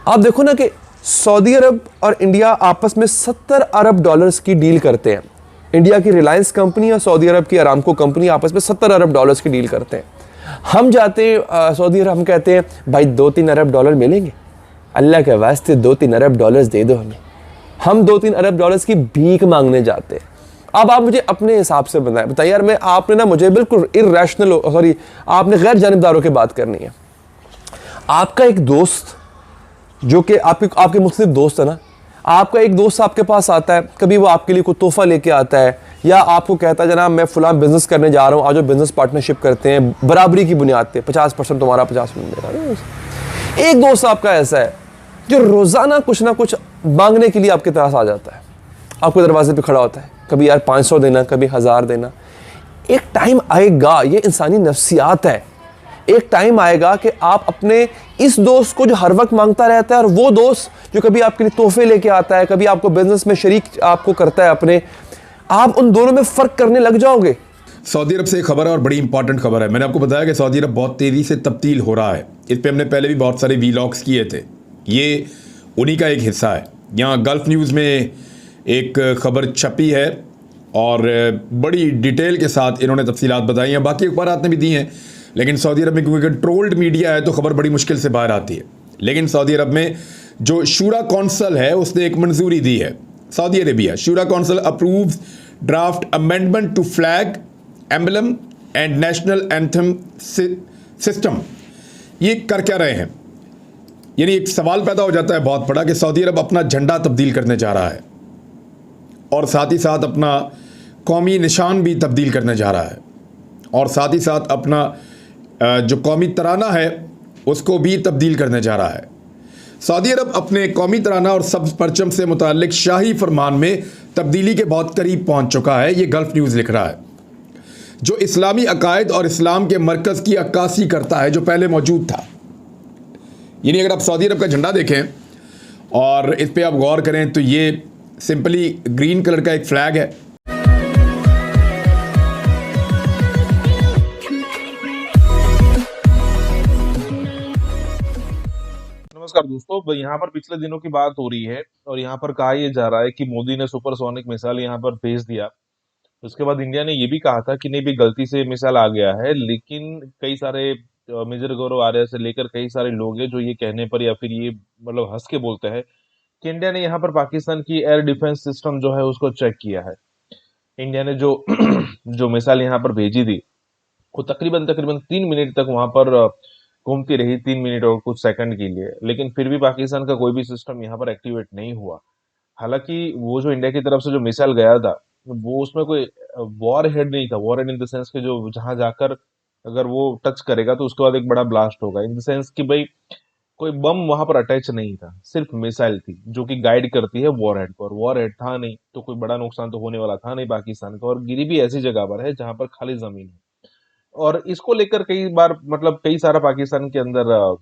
Speaker 16: आप देखो ना कि सऊदी अरब और इंडिया आपस में 70 अरब डॉलर्स की डील करते हैं। इंडिया की रिलायंस कंपनी और सऊदी अरब की अरामको कंपनी आपस में 70 अरब डॉलर्स की डील करते हैं। हम जाते सऊदी अरब, हम कहते हैं भाई 2-3 अरब डॉलर मिलेंगे, अल्लाह के वास्ते 2-3 अरब डॉलर्स दे दो हमें। हम 2-3 अरब डॉलर्स की भीख मांगने जाते हैं। अब आप मुझे अपने हिसाब से बताइए यार, मैं आपने ना मुझे बिल्कुल इर्रेशनल, सॉरी, आपने गैर जानिबदारों की बात करनी है। आपका एक दोस्त जो कि आपके मुख्तलिफ दोस्त है ना, आपका एक दोस्त आपके पास आता है, कभी वो आपके लिए कोई तोहफा लेके आता है या आपको कहता है जनाब मैं फलां बिजनेस करने जा रहा हूँ, आज बिजनेस पार्टनरशिप करते हैं बराबरी की बुनियाद पे, 50% तुम्हारा 50% मेरा। एक दोस्त आपका ऐसा है जो रोज़ाना कुछ ना कुछ मांगने के लिए आपके पास आ जाता है, आपके दरवाजे पे खड़ा होता है, कभी यार 500 देना, कभी 1000 देना। एक टाइम आएगा, ये इंसानी नफ्सियात है, एक टाइम आएगा कि आप अपने इस दोस्त को जो हर वक्त मांगता रहता है और वो दोस्त जो कभी आपके लिए तोहफे लेके आता है, कभी आपको बिजनेस में शरीक आपको करता है अपने, आप उन दोनों में फ़र्क करने लग जाओगे।
Speaker 17: सऊदी अरब से एक खबर है और बड़ी इंपॉर्टेंट खबर है। मैंने आपको बताया कि सऊदी अरब बहुत तेज़ी से तब्दील हो रहा है। इस पर हमने पहले भी बहुत सारे वीलॉग्स किए थे, ये उन्हीं का एक हिस्सा है। यहाँ गल्फ न्यूज़ में एक खबर छपी है और बड़ी डिटेल के साथ इन्होंने तफसीलात बताई हैं, बाकी अखबारात ने भी दी हैं, लेकिन सऊदी अरब में क्योंकि कंट्रोल्ड मीडिया है तो खबर बड़ी मुश्किल से बाहर आती है। लेकिन सऊदी अरब में जो शूरा कौंसल है उसने एक मंजूरी दी है। Saudi Arabia Shura council approves draft amendment to flag, emblem and national anthem system. ये कर क्या रहे हैं? यानी एक सवाल पैदा हो जाता है बहुत बड़ा कि सऊदी अरब अपना झंडा तब्दील करने जा रहा है और साथ ही साथ अपना कौमी निशान भी तब्दील करने जा रहा है और साथ ही साथ अपना जो कौमी तराना है उसको भी तब्दील करने जा रहा है। सऊदी अरब अपने कौमी तराना और सब्ज़ परचम से मुताल्लिक शाही फरमान में तब्दीली के बहुत करीब पहुंच चुका है, ये गल्फ न्यूज़ लिख रहा है, जो इस्लामी अकायद और इस्लाम के मरकज़ की अक्कासी करता है जो पहले मौजूद था। यानी अगर आप सऊदी अरब का झंडा देखें और इस पर आप गौर करें तो ये सिंपली ग्रीन कलर का एक फ्लैग है।
Speaker 1: नमस्कार दोस्तों, यहाँ पर पिछले दिनों की बात हो रही है और यहाँ पर कहा यह जा रहा है कि मोदी ने सुपरसोनिक मिसाइल यहाँ पर भेज दिया। उसके बाद इंडिया ने ये भी कहा था कि नहीं भी गलती से मिसाइल आ गया है, लेकिन कई सारे मेजर गौरव आर्य से लेकर कई सारे लोग हैं जो ये कहने पर या फिर ये मतलब हंस के बोलते हैं कि इंडिया ने यहाँ पर पाकिस्तान की एयर डिफेंस सिस्टम जो है उसको चेक किया है। इंडिया ने जो जो मिसाइल यहाँ पर भेजी थी वो तकरीबन तकरीबन 3 मिनट तक वहां पर घूमती रही, 3 मिनट और कुछ सेकंड के लिए, लेकिन फिर भी पाकिस्तान का कोई भी सिस्टम यहाँ पर एक्टिवेट नहीं हुआ। हालांकि वो जो इंडिया की तरफ से जो मिसाइल गया था वो उसमें कोई वॉर हेड नहीं था, war head in the sense कि जो जहां जाकर अगर वो टच करेगा तो उसके बाद एक बड़ा ब्लास्ट होगा, इन द सेंस कि भाई कोई बम वहां पर अटैच नहीं था, सिर्फ मिसाइल थी जो कि गाइड करती है वॉर हेड पर। वॉर हेड था नहीं तो कोई बड़ा नुकसान तो होने वाला था नहीं पाकिस्तान का, और गिरी भी ऐसी जगह पर है जहां पर खाली जमीन है। और इसको लेकर कई बार मतलब कई सारा पाकिस्तान के अंदर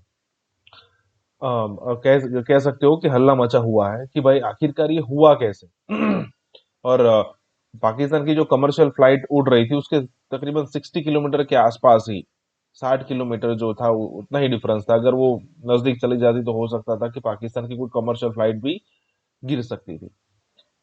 Speaker 1: कह सकते हो कि हल्ला मचा हुआ है कि भाई आखिरकार ये हुआ कैसे। और पाकिस्तान की जो कमर्शियल फ्लाइट उड़ रही थी उसके तकरीबन 60 किलोमीटर के आसपास ही, 60 किलोमीटर जो था वो उतना ही डिफरेंस था। अगर वो नजदीक चली जाती तो हो सकता था कि पाकिस्तान की कोई कमर्शियल फ्लाइट भी गिर सकती थी।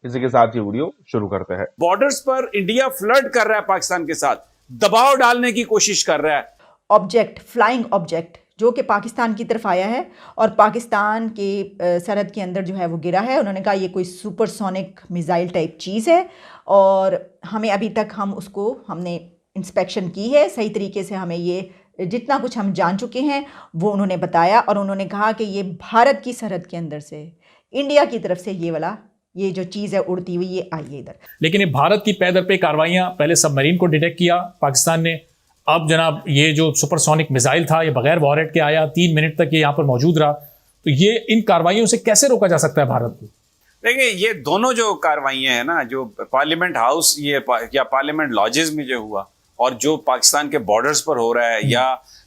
Speaker 1: इसी के साथ ये वीडियो शुरू करते हैं।
Speaker 4: बॉर्डर्स पर इंडिया फ्लर्ट कर रहा है पाकिस्तान के साथ, दबाव डालने की कोशिश कर रहा है।
Speaker 22: ऑब्जेक्ट, फ्लाइंग ऑब्जेक्ट जो कि पाकिस्तान की तरफ आया है और पाकिस्तान के सरहद के अंदर जो है वो गिरा है। उन्होंने कहा ये कोई सुपरसोनिक मिसाइल टाइप चीज़ है और हमें अभी तक हमने इंस्पेक्शन की है सही तरीके से, हमें ये जितना कुछ हम जान चुके हैं वो उन्होंने बताया। और उन्होंने कहा कि ये भारत की सरहद के अंदर से इंडिया की तरफ से ये जो चीज़ है उड़ती हुई ये आई है इधर।
Speaker 23: लेकिन ये भारत की पैदर पे कार्रवाइयाँ, पहले सबमरीन को डिटेक्ट किया पाकिस्तान ने, अब जनाब ये जो सुपरसोनिक मिसाइल था ये बगैर वॉरहेड के आया, 3 मिनट तक ये यहाँ पर मौजूद रहा, तो ये इन कार्रवाइयों से कैसे रोका जा सकता है भारत को?
Speaker 4: देखिए ये दोनों जो कार्रवाइयाँ हैं ना, जो पार्लियामेंट हाउस या पार्लियामेंट लॉजेस में जो हुआ और जो पाकिस्तान के बॉर्डर्स पर हो रहा है या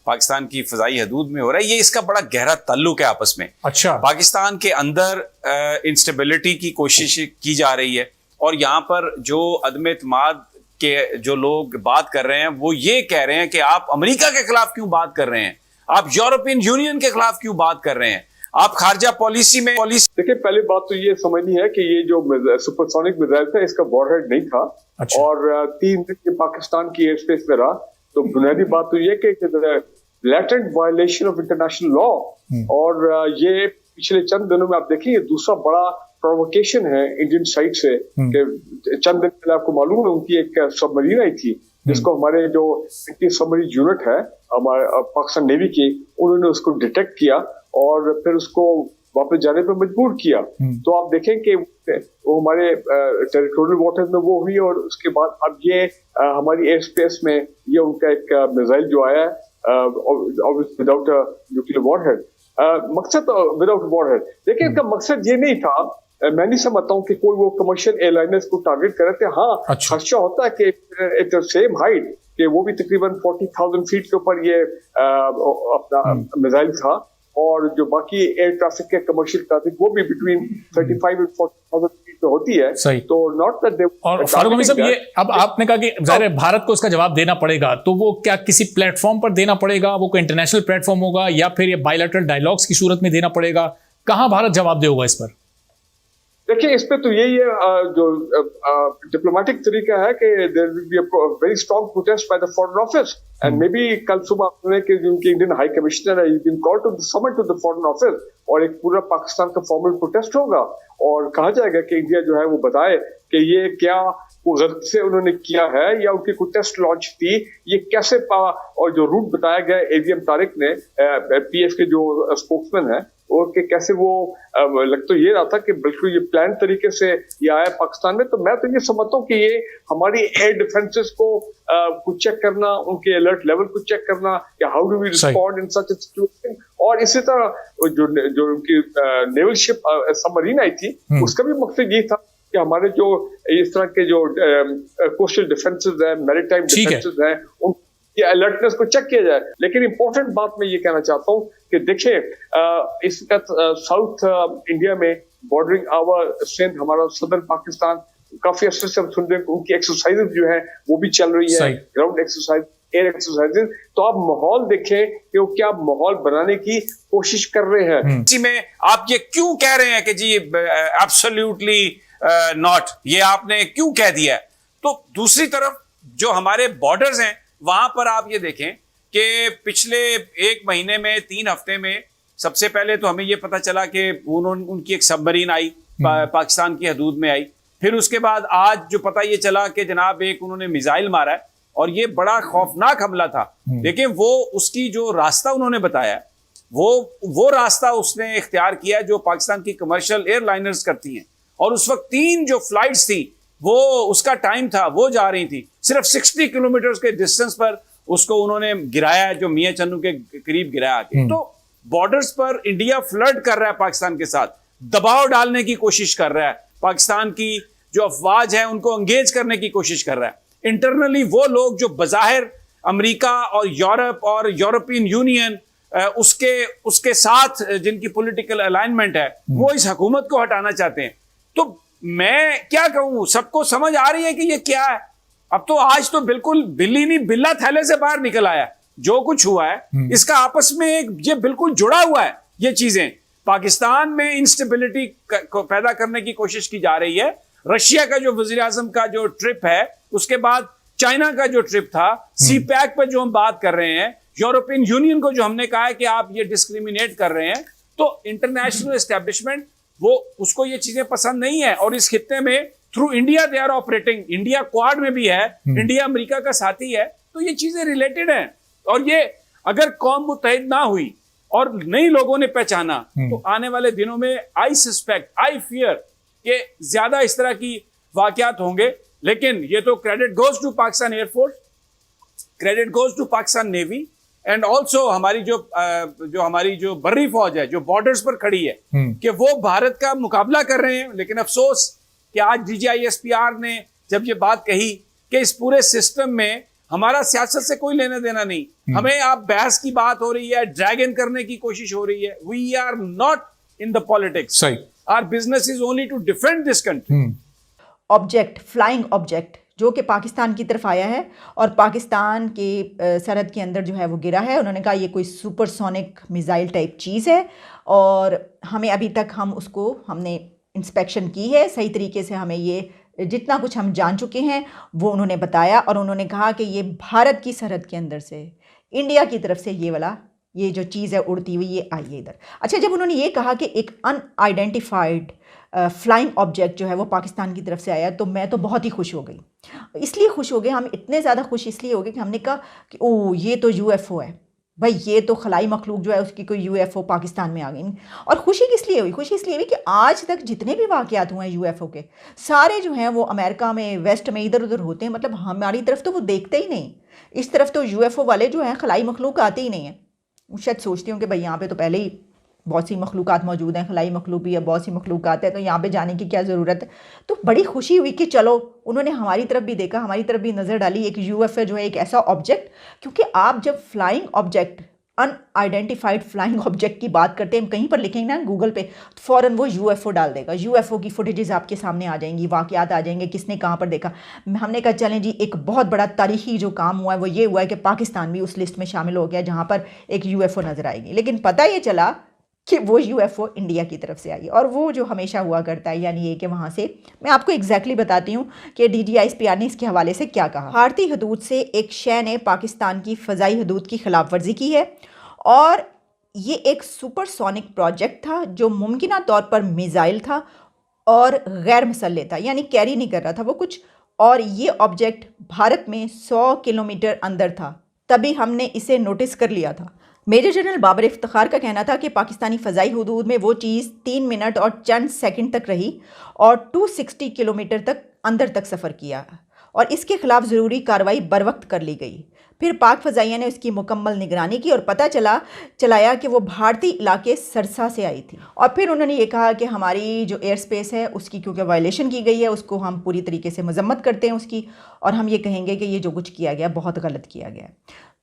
Speaker 4: पाकिस्तान की फजाई हदूद में हो रहा है, ये इसका बड़ा गहरा ताल्लुक है आपस में।
Speaker 23: अच्छा,
Speaker 4: पाकिस्तान के अंदर इंस्टेबिलिटी की कोशिश की जा रही है और यहाँ पर जो अदम एतमाद के जो लोग बात कर रहे हैं वो ये कह रहे हैं कि आप अमेरिका के खिलाफ क्यों बात कर रहे हैं, आप यूरोपियन यूनियन के खिलाफ क्यों बात कर रहे हैं, आप खारजा पॉलिसी में
Speaker 24: देखिए पहली बात तो ये समझनी है कि ये जो सुपरसोनिक मिसाइल था इसका वॉरहेड नहीं था। अच्छा। और 3 दिन पाकिस्तान की एयर स्पेस में रहा, तो बुनियादी बात तो ये कि latent violation of international law. और ये पिछले चंद दिनों में आप देखिए दूसरा बड़ा प्रोवोकेशन है इंडियन साइड से कि चंद दिन पहले आपको मालूम है उनकी एक सबमरीन आई थी जिसको हमारे जो सबमरीन यूनिट है हमारे पाकिस्तान नेवी की, उन्होंने उसको डिटेक्ट किया और फिर उसको वापस जाने पर मजबूर किया। तो आप देखें कि वो हमारे टेरिटोरियल वाटर्स में वो हुई और उसके बाद अब ये हमारी एयर स्पेस में ये उनका एक मिसाइल जो आया विदाउट न्यूक्लियर वॉरहेड, मकसद विदाउट वॉरहेड। लेकिन इसका मकसद ये नहीं था, मैं नहीं समझता हूँ कि कोई वो कमर्शियल एयरलाइनर्स को टारगेट कर रहे थे। हाँ, खर्चा होता है कि एट द सेम हाइट कि वो भी तकरीबन 40,000 फीट के ऊपर ये अपना मिसाइल था और जो बाकी एयर ट्रैफिक के कमर्शियल ट्रैफिक वो भी बिटवीन 35 और 40,000 फीट पे होती है।
Speaker 23: सही।
Speaker 24: तो नॉट दैट
Speaker 23: और फारूक अमीर साहब, ये अब आपने कहा कि ज़ाहिर है भारत को इसका जवाब देना पड़ेगा, तो वो क्या किसी प्लेटफॉर्म पर देना पड़ेगा, वो कोई इंटरनेशनल प्लेटफॉर्म होगा या फिर ये बायलैटरल डायलॉग्स की सूरत में देना पड़ेगा, कहां भारत जवाब देगा इस पर?
Speaker 24: देखिए इस पे तो यही है जो डिप्लोमेटिक तरीका है कि there will be a very strong protest by the foreign office and may be कल सुबह आपने कि उनके इंडियन हाई कमिश्नर है, you can call to the summit to the foreign office और एक पूरा पाकिस्तान का फॉर्मल प्रोटेस्ट होगा और कहा जाएगा कि इंडिया जो है वो बताए कि ये क्या वो गलती से उन्होंने किया है या उनकी कोई टेस्ट लॉन्च थी, ये कैसे पावा। और जो रूट बताया गया एवीएम तारिक ने, पीएफ के जो स्पोक्समैन है, और कि कैसे वो लग तो ये रहा था कि बिल्कुल ये प्लान तरीके से ये आया पाकिस्तान में। तो मैं तो ये समझता हूँ कि ये हमारी एयर डिफेंसेस को कुछ चेक करना, उनके अलर्ट लेवल को चेक करना कि how do we respond in such a situation. और इसी तरह जो उनकी नेवल शिप सबमरीन आई थी उसका भी मकसद ये था कि हमारे जो इस तरह के जो कोस्टल डिफेंसेस है, मैरीटाइम डिफेंसेस है, उनकी अलर्टनेस को चेक किया जाए। लेकिन इंपॉर्टेंट बात मैं ये कहना चाहता हूँ कि देखिए इस वक्त साउथ इंडिया में बॉर्डरिंग आवर स्ट्रेंथ हमारा सदर्न पाकिस्तान काफी अच्छे से हम सुन रहे हैं, उनकी एक्सरसाइजेज जो है वो भी चल रही है, ग्राउंड एक्सरसाइज, एयर एक्सरसाइजेज। तो आप माहौल देखें कि वो क्या माहौल बनाने की कोशिश कर रहे हैं।
Speaker 4: इसी में आप ये क्यों कह रहे हैं कि जी एब्सोल्युटली नॉट, ये आपने क्यों कह दिया? तो दूसरी तरफ जो हमारे बॉर्डर्स हैं वहां पर आप ये देखें कि पिछले 1 महीने में 3 हफ्ते में सबसे पहले तो हमें ये पता चला कि उनकी एक सबमरीन आई पाकिस्तान की हदूद में आई, फिर उसके बाद आज जो पता ये चला कि जनाब एक उन्होंने मिसाइल मारा है और ये बड़ा खौफनाक हमला था। लेकिन वो उसकी जो रास्ता उन्होंने बताया वो रास्ता उसने इख्तियार किया जो पाकिस्तान की कमर्शियल एयरलाइनर्स करती हैं, और उस वक्त 3 जो फ्लाइट्स थी वो उसका टाइम था वो जा रही थी, सिर्फ 60 किलोमीटर के डिस्टेंस पर उसको उन्होंने गिराया, जो मियां चन्नू के करीब गिराया के। तो बॉर्डर्स पर इंडिया फ्लर्ट कर रहा है पाकिस्तान के साथ, दबाव डालने की कोशिश कर रहा है, पाकिस्तान की जो अफवाज है उनको एंगेज करने की कोशिश कर रहा है। इंटरनली वो लोग जो बज़ाहिर अमेरिका और यूरोप और यूरोपियन यूनियन उसके साथ जिनकी पॉलिटिकल अलाइनमेंट है, वो इस हुकूमत को हटाना चाहते हैं। तो मैं क्या कहूं, सबको समझ आ रही है कि ये क्या है। अब तो आज तो बिल्कुल बिल्ली नहीं बिल्ला थैले से बाहर निकल आया। जो कुछ हुआ है इसका आपस में ये बिल्कुल जुड़ा हुआ है। ये चीजें पाकिस्तान में इंस्टेबिलिटी को पैदा करने की कोशिश की जा रही है। रशिया का जो वजीर आजम का जो ट्रिप है, उसके बाद चाइना का जो ट्रिप था, सी पैक पर जो हम बात कर रहे हैं, यूरोपियन यूनियन को जो हमने कहा है कि आप ये डिस्क्रिमिनेट कर रहे हैं, तो इंटरनेशनल एस्टेब्लिशमेंट वो उसको ये चीजें पसंद नहीं है। और इस खित्ते में through India they are operating, India quad में भी है, इंडिया अमेरिका का साथी है, तो ये चीजें रिलेटेड हैं। और ये अगर कौम मुत्तहिद ना हुई और नई लोगों ने पहचाना तो आने वाले दिनों में आई सस्पेक्ट, आई फियर कि ज्यादा इस तरह की वाकयात होंगे। लेकिन ये तो credit goes to Pakistan air force, credit goes to Pakistan navy and also हमारी जो बर्री फौज है जो बॉर्डर्स पर खड़ी है कि वो भारत का मुकाबला कर रहे हैं। लेकिन अफसोस कि आज DGISPR ने जब ये बात कही कि इस पूरे सिस्टम में हमारा सियासत से कोई लेना देना नहीं, हमें आप बहस की बात हो रही है, ड्रैगन करने की कोशिश हो रही है। We are not in the politics, our business is only to defend this country.
Speaker 22: Object, flying object जो कि पाकिस्तान की तरफ आया है और पाकिस्तान के सरहद के अंदर जो है वो गिरा है। उन्होंने कहा ये कोई सुपरसोनिक मिसाइल टाइप चीज़ है और हमें अभी तक हमने इंस्पेक्शन की है, सही तरीके से हमें ये जितना कुछ हम जान चुके हैं वो उन्होंने बताया। और उन्होंने कहा कि ये भारत की सरहद के अंदर से इंडिया की तरफ से ये जो चीज़ है उड़ती हुई ये आई है इधर। अच्छा, जब उन्होंने ये कहा कि एक अनआइडेंटिफाइड फ्लाइंग ऑब्जेक्ट जो है वो पाकिस्तान की तरफ से आया, तो मैं तो बहुत ही खुश हो गई। इसलिए खुश हो गए हम, इतने ज़्यादा खुश इसलिए हो गए कि हमने कहा कि ओह ये तो UFO है भाई, ये तो खलाई मखलूक जो है उसकी कोई UFO पाकिस्तान में आ गई। और खुशी किस लिए हुई? खुशी इसलिए हुई कि आज तक जितने भी वाक़यात हुए हैं UFO के, सारे जो हैं वो अमेरिका में, वेस्ट में, इधर उधर होते हैं। मतलब हमारी तरफ तो वो देखते ही नहीं, इस तरफ तो UFO वाले जो हैं खलाई मखलूक आते ही नहीं हैं। शायद सोचती हूँ कि भाई यहाँ पे तो पहले ही बहुत सी मखलूक़ात मौजूद हैं, खलाई मखलूक भी है, बहुत सी मखलूक़ात है, तो यहाँ पे जाने की क्या ज़रूरत है। तो बड़ी खुशी हुई कि चलो उन्होंने हमारी तरफ भी देखा, हमारी तरफ भी नज़र डाली। एक UFO जो है एक ऐसा ऑब्जेक्ट, क्योंकि आप जब flying object, unidentified flying object की बात करते हैं, कहीं पर लिखेंगे ना गूगल पे, फ़ौरन वो UFO डाल देगा। UFO की फुटेजेस आपके सामने आ जाएंगी, वाक़यात आ जाएंगे, किसने कहाँ पर देखा। हमने कहा चलें जी, एक बहुत बड़ा तारीखी जो काम हुआ है वो ये हुआ है कि पाकिस्तान भी उस लिस्ट में शामिल हो गया जहाँ पर एक UFO नज़र आएगी। लेकिन पता ये चला कि वो UFO इंडिया की तरफ से आई, और वो जो हमेशा हुआ करता है, यानी ये कि वहाँ से मैं आपको एग्जैक्टली बताती हूँ कि DGISPR ने इसके हवाले से क्या कहा। भारतीय हदूद से एक शय ने पाकिस्तान की फ़ज़ाई हदूद की खिलाफ वर्जी की है, और ये एक सुपरसोनिक प्रोजेक्ट था जो मुमकिना तौर पर मिसाइल था और गैर मसल्ले था, यानी कैरी नहीं कर रहा था वो कुछ। और ये ऑब्जेक्ट भारत में 100 किलोमीटर अंदर था, तभी हमने इसे नोटिस कर लिया था। मेजर जनरल बाबर इफ्तिखार का कहना था कि पाकिस्तानी फ़ज़ाई हदूद में वो चीज़ 3 मिनट और चंद सेकंड तक रही और 260 किलोमीटर तक अंदर तक सफ़र किया, और इसके ख़िलाफ़ ज़रूरी कार्रवाई बर वक्त कर ली गई। फिर पाक फ़ज़ाइया ने उसकी मुकम्मल निगरानी की और पता चलाया कि वो भारतीय इलाके सरसा से आई थी। और फिर उन्होंने ये कहा कि हमारी जो एयर स्पेस है उसकी क्योंकि वायलेशन की गई है, उसको हम पूरी तरीके से मजम्मत करते हैं उसकी, और हम ये कहेंगे कि ये जो कुछ किया गया बहुत गलत किया गया।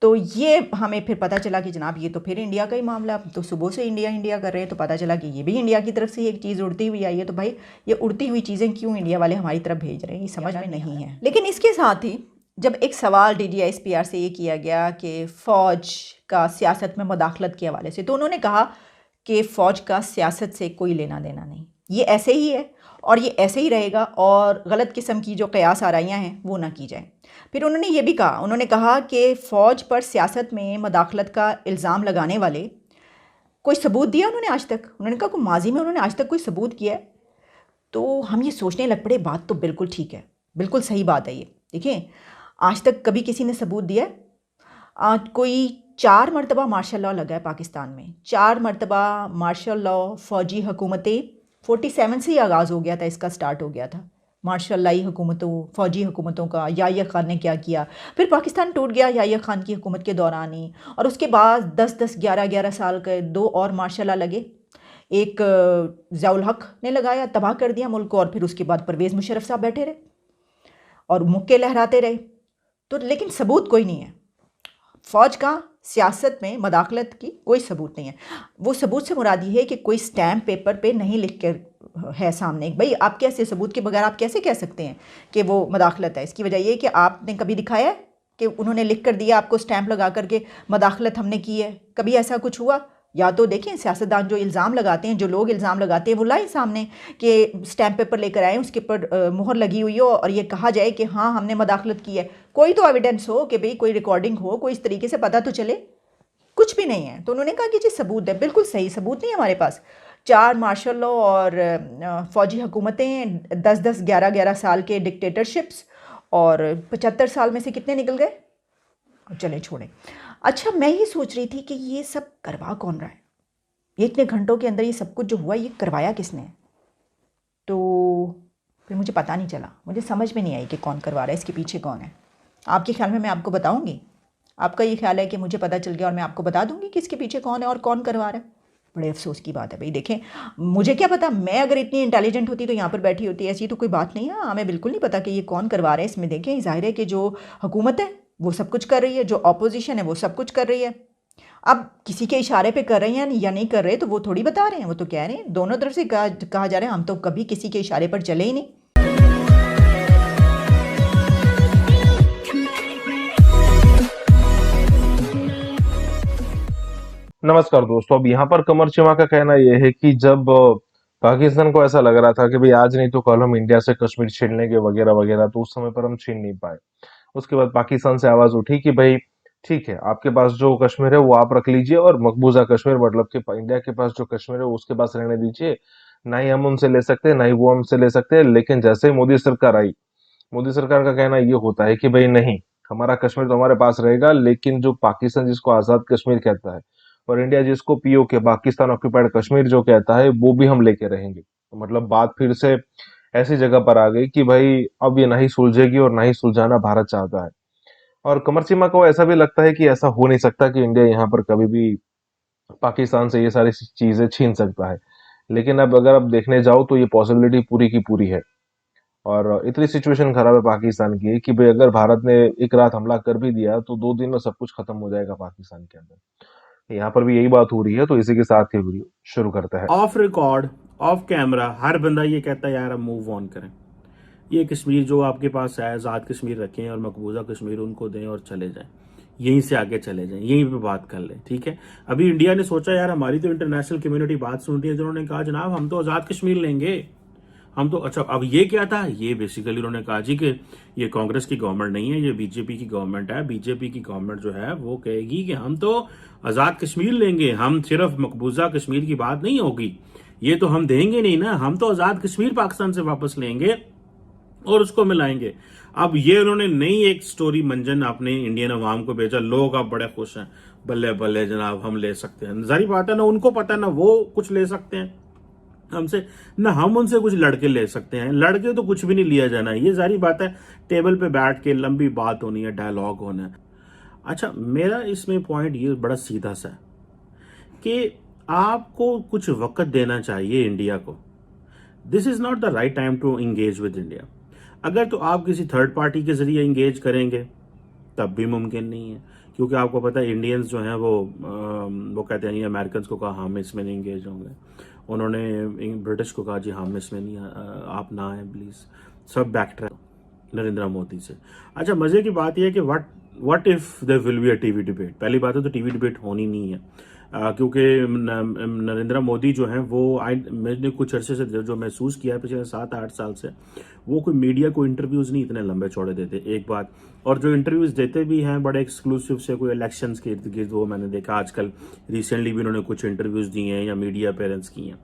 Speaker 22: तो ये हमें फिर पता चला कि जनाब ये तो फिर इंडिया का ही मामला, तो सुबह से इंडिया कर रहे हैं, तो पता चला कि ये भी इंडिया की तरफ से एक चीज़ उड़ती हुई आई है। तो भाई ये उड़ती हुई चीज़ें क्यों इंडिया वाले हमारी तरफ भेज रहे हैं, ये समझ में नहीं है। लेकिन इसके साथ ही जब एक सवाल DGISPR से ये किया गया कि फ़ौज का सियासत में मुदाखलत के हवाले से, तो उन्होंने कहा कि फ़ौज का सियासत से कोई लेना देना नहीं, ये ऐसे ही है और ये ऐसे ही रहेगा, और गलत किस्म की जो क़यास आराइयाँ हैं वो ना की जाए। फिर उन्होंने ये भी कहा, उन्होंने कहा कि फ़ौज पर सियासत में मुदाखलत का इल्ज़ाम लगाने वाले कोई सबूत दिया उन्होंने आज तक? उन्होंने कहा कि माजी में उन्होंने आज तक कोई सबूत किया है? तो हम ये सोचने लग पड़े, बात तो बिल्कुल ठीक है, बिल्कुल सही बात है ये। देखिए, आज तक कभी किसी ने सबूत दिया है? आज कोई 4 मरतबा मार्शल लॉ लगा है पाकिस्तान में, 4 मरतबा मार्शल लॉ, फ़ौजी हुकूमतें, 47 से ही आगाज़ हो गया था, इसका स्टार्ट हो गया था मार्शल लाई हुकूमतों, फ़ौजी हुकूमतों का। याह्या खान ने क्या किया, फिर पाकिस्तान टूट गया याह्या खान की हुकूमत के दौरान ही, और उसके बाद 10-10, 11-11 साल के 2 और मार्शल लॉ लगे। एक ज़ियाउल हक ने लगाया, तबाह कर दिया मुल्क को, और फिर उसके बाद परवेज़ मुशर्रफ साहब बैठे रहे और मुक्के लहराते रहे। तो लेकिन सबूत कोई नहीं है। फ़ौज का सियासत में मदाखलत की कोई सबूत नहीं है। वो सबूत से मुराद ये है कि कोई स्टैम्प पेपर पे नहीं लिख कर है सामने। भाई, आप कैसे सबूत के बगैर आप कैसे कह सकते हैं कि वो मदाखलत है? इसकी वजह ये है कि आपने कभी दिखाया है कि उन्होंने लिख कर दिया आपको स्टैम्प लगा करके मदाखलत हमने की है? कभी ऐसा कुछ हुआ? या तो देखें, सियासतदान जो इल्ज़ाम लगाते हैं, जो लोग इल्ज़ाम लगाते हैं, वो लाए सामने कि स्टैम्प पेपर लेकर आए, उसके ऊपर मुहर लगी हुई हो और ये कहा जाए कि हाँ हमने मदाखलत की है। कोई तो एविडेंस हो कि भाई कोई रिकॉर्डिंग हो, कोई इस तरीके से पता तो चले। कुछ भी नहीं है। तो उन्होंने कहा कि जी सबूत है। बिल्कुल सही, सबूत नहीं है हमारे पास। 4 मार्शल लॉ और फ़ौजी हुकूमतें, 10-10, 11-11 साल के डिक्टेटरशिप्स, और 75 साल में से कितने निकल गए? चलें छोड़ें। अच्छा, मैं ये सोच रही थी कि ये सब करवा कौन रहा है? ये इतने घंटों के अंदर ये सब कुछ जो हुआ, ये करवाया किसने? तो फिर मुझे पता नहीं चला, मुझे समझ में नहीं आई कि कौन करवा रहा है, इसके पीछे कौन है। आपके ख्याल में मैं आपको बताऊंगी? आपका ये ख्याल है कि मुझे पता चल गया और मैं आपको बता दूंगी कि इसके पीछे कौन है और कौन करवा रहा है? बड़े अफसोस की बात है भाई। देखें, मुझे क्या पता, मैं अगर इतनी इंटेलिजेंट होती तो यहाँ पर बैठी होती। ऐसी तो कोई बात नहीं है। हमें बिल्कुल नहीं पता कि ये कौन करवा रहा है। इसमें देखें, जाहिर है कि जो हुकूमत है वो सब कुछ कर रही है, जो अपोजिशन है वो सब कुछ कर रही है। अब किसी के इशारे पे कर रहे हैं या नहीं कर रहे तो वो थोड़ी बता रहे हैं, वो तो कह रहे हैं। दोनों तरफ से कहा जा रहा है, हम तो कभी किसी के इशारे पर चले ही नहीं।
Speaker 1: नमस्कार दोस्तों, अब यहाँ पर कमर चिमा का कहना यह है कि जब पाकिस्तान को ऐसा लग रहा था कि भाई आज नहीं तो कल हम इंडिया से कश्मीर छीन लेंगे वगैरह वगैरह, तो उस समय पर हम छीन नहीं पाए। उसके बाद पाकिस्तान से आवाज उठी कि भाई ठीक है, आपके पास जो कश्मीर है वो आप रख लीजिए, और मकबूजा कश्मीर मतलब कि इंडिया के पास जो कश्मीर है उसके पास रहने दीजिए। ना ही हम उनसे ले सकते, ना ही वो हमसे ले सकते। लेकिन जैसे ही मोदी सरकार आई, मोदी सरकार का कहना ये होता है कि भाई नहीं, हमारा कश्मीर तो हमारे पास रहेगा, लेकिन जो पाकिस्तान जिसको आजाद कश्मीर कहता है और इंडिया जिसको पीओके पाकिस्तान ऑक्यूपाइड कश्मीर जो कहता है, वो भी हम लेके रहेंगे। तो मतलब बात फिर से ऐसी जगह पर आ गई कि भाई अब ये नहीं सुलझेगी और ना ही सुलझाना भारत चाहता है। और कमर चिमा को ऐसा भी लगता है कि ऐसा हो नहीं सकता कि इंडिया यहाँ पर कभी भी पाकिस्तान से ये सारी चीजें छीन सकता है। लेकिन अब अगर आप देखने जाओ तो ये पॉसिबिलिटी पूरी की पूरी है। और इतनी सिचुएशन खराब है पाकिस्तान की कि भाई अगर भारत ने एक रात हमला कर भी दिया तो 2 दिन में सब कुछ खत्म हो जाएगा पाकिस्तान के अंदर। यहाँ पर भी यही बात हो रही है, तो इसी के साथ ये वीडियो शुरू करते हैं।
Speaker 2: ऑफ रिकॉर्ड, ऑफ कैमरा हर बंदा ये कहता है यार हम मूव ऑन करें, ये कश्मीर जो आपके पास है आज़ाद कश्मीर रखें और मकबूजा कश्मीर उनको दें और चले जाएं, यहीं से आगे चले जाएं, यहीं पे बात कर लें। ठीक है, अभी इंडिया ने सोचा यार हमारी तो इंटरनेशनल कम्युनिटी बात सुन रही है, जिन्होंने कहा जनाब हम तो आज़ाद कश्मीर लेंगे, हम तो। अच्छा, अब ये क्या था? ये बेसिकली उन्होंने कहा जी कि ये कांग्रेस की गवर्नमेंट नहीं है, ये बीजेपी की गवर्नमेंट है। बीजेपी की गवर्नमेंट जो है वो कहेगी कि हम तो आज़ाद कश्मीर लेंगे, हम सिर्फ मकबूजा कश्मीर की बात नहीं होगी, ये तो हम देंगे नहीं ना, हम तो आज़ाद कश्मीर पाकिस्तान से वापस लेंगे और उसको मिलाएंगे। अब ये उन्होंने नई एक स्टोरी मंजन अपने इंडियन अवाम को भेजा, लोग अब बड़े खुश हैं, बल्ले बल्ले जनाब हम ले सकते हैं। जारी बात है, ना उनको पता ना वो कुछ ले सकते हैं हमसे, ना हम उनसे कुछ लड़के ले सकते हैं। लड़के तो कुछ भी नहीं लिया जाना, ये जारी बात है, टेबल पे बैठ के लंबी बात होनी है, डायलॉग होना है। अच्छा, मेरा इसमें पॉइंट ये बड़ा सीधा सा है कि आपको कुछ वक्त देना चाहिए इंडिया को। This is not the right time to engage with India. अगर तो आप किसी थर्ड पार्टी के जरिए इंगेज करेंगे तब भी मुमकिन नहीं है, क्योंकि आपको पता है इंडियंस जो हैं वो कहते हैं अमेरिकन को कहा हम इसमें नहीं इंगेज होंगे, उन्होंने ब्रिटिश को कहा जी हम इसमें नहीं, आप ना आए प्लीज़, सब बैक ट्रैक नरेंद्र मोदी से। अच्छा, मज़े की बात यह है कि what if there will be a TV debate. पहली बात है तो टीवी डिबेट होनी नहीं है, क्योंकि नरेंद्र मोदी जो हैं वो मैंने कुछ अरसे से जो महसूस किया है पिछले 7-8 साल से, वो कोई मीडिया को इंटरव्यूज़ नहीं इतने लंबे चौड़े देते, एक बात। और जो इंटरव्यूज़ देते भी हैं बड़े एक्सक्लूसिव से, कोई इलेक्शंस के इर्द गिर्द, वो मैंने देखा आजकल रिसेंटली भी उन्होंने कुछ इंटरव्यूज़ दिए हैं या मीडिया अपेयरेंस की हैं,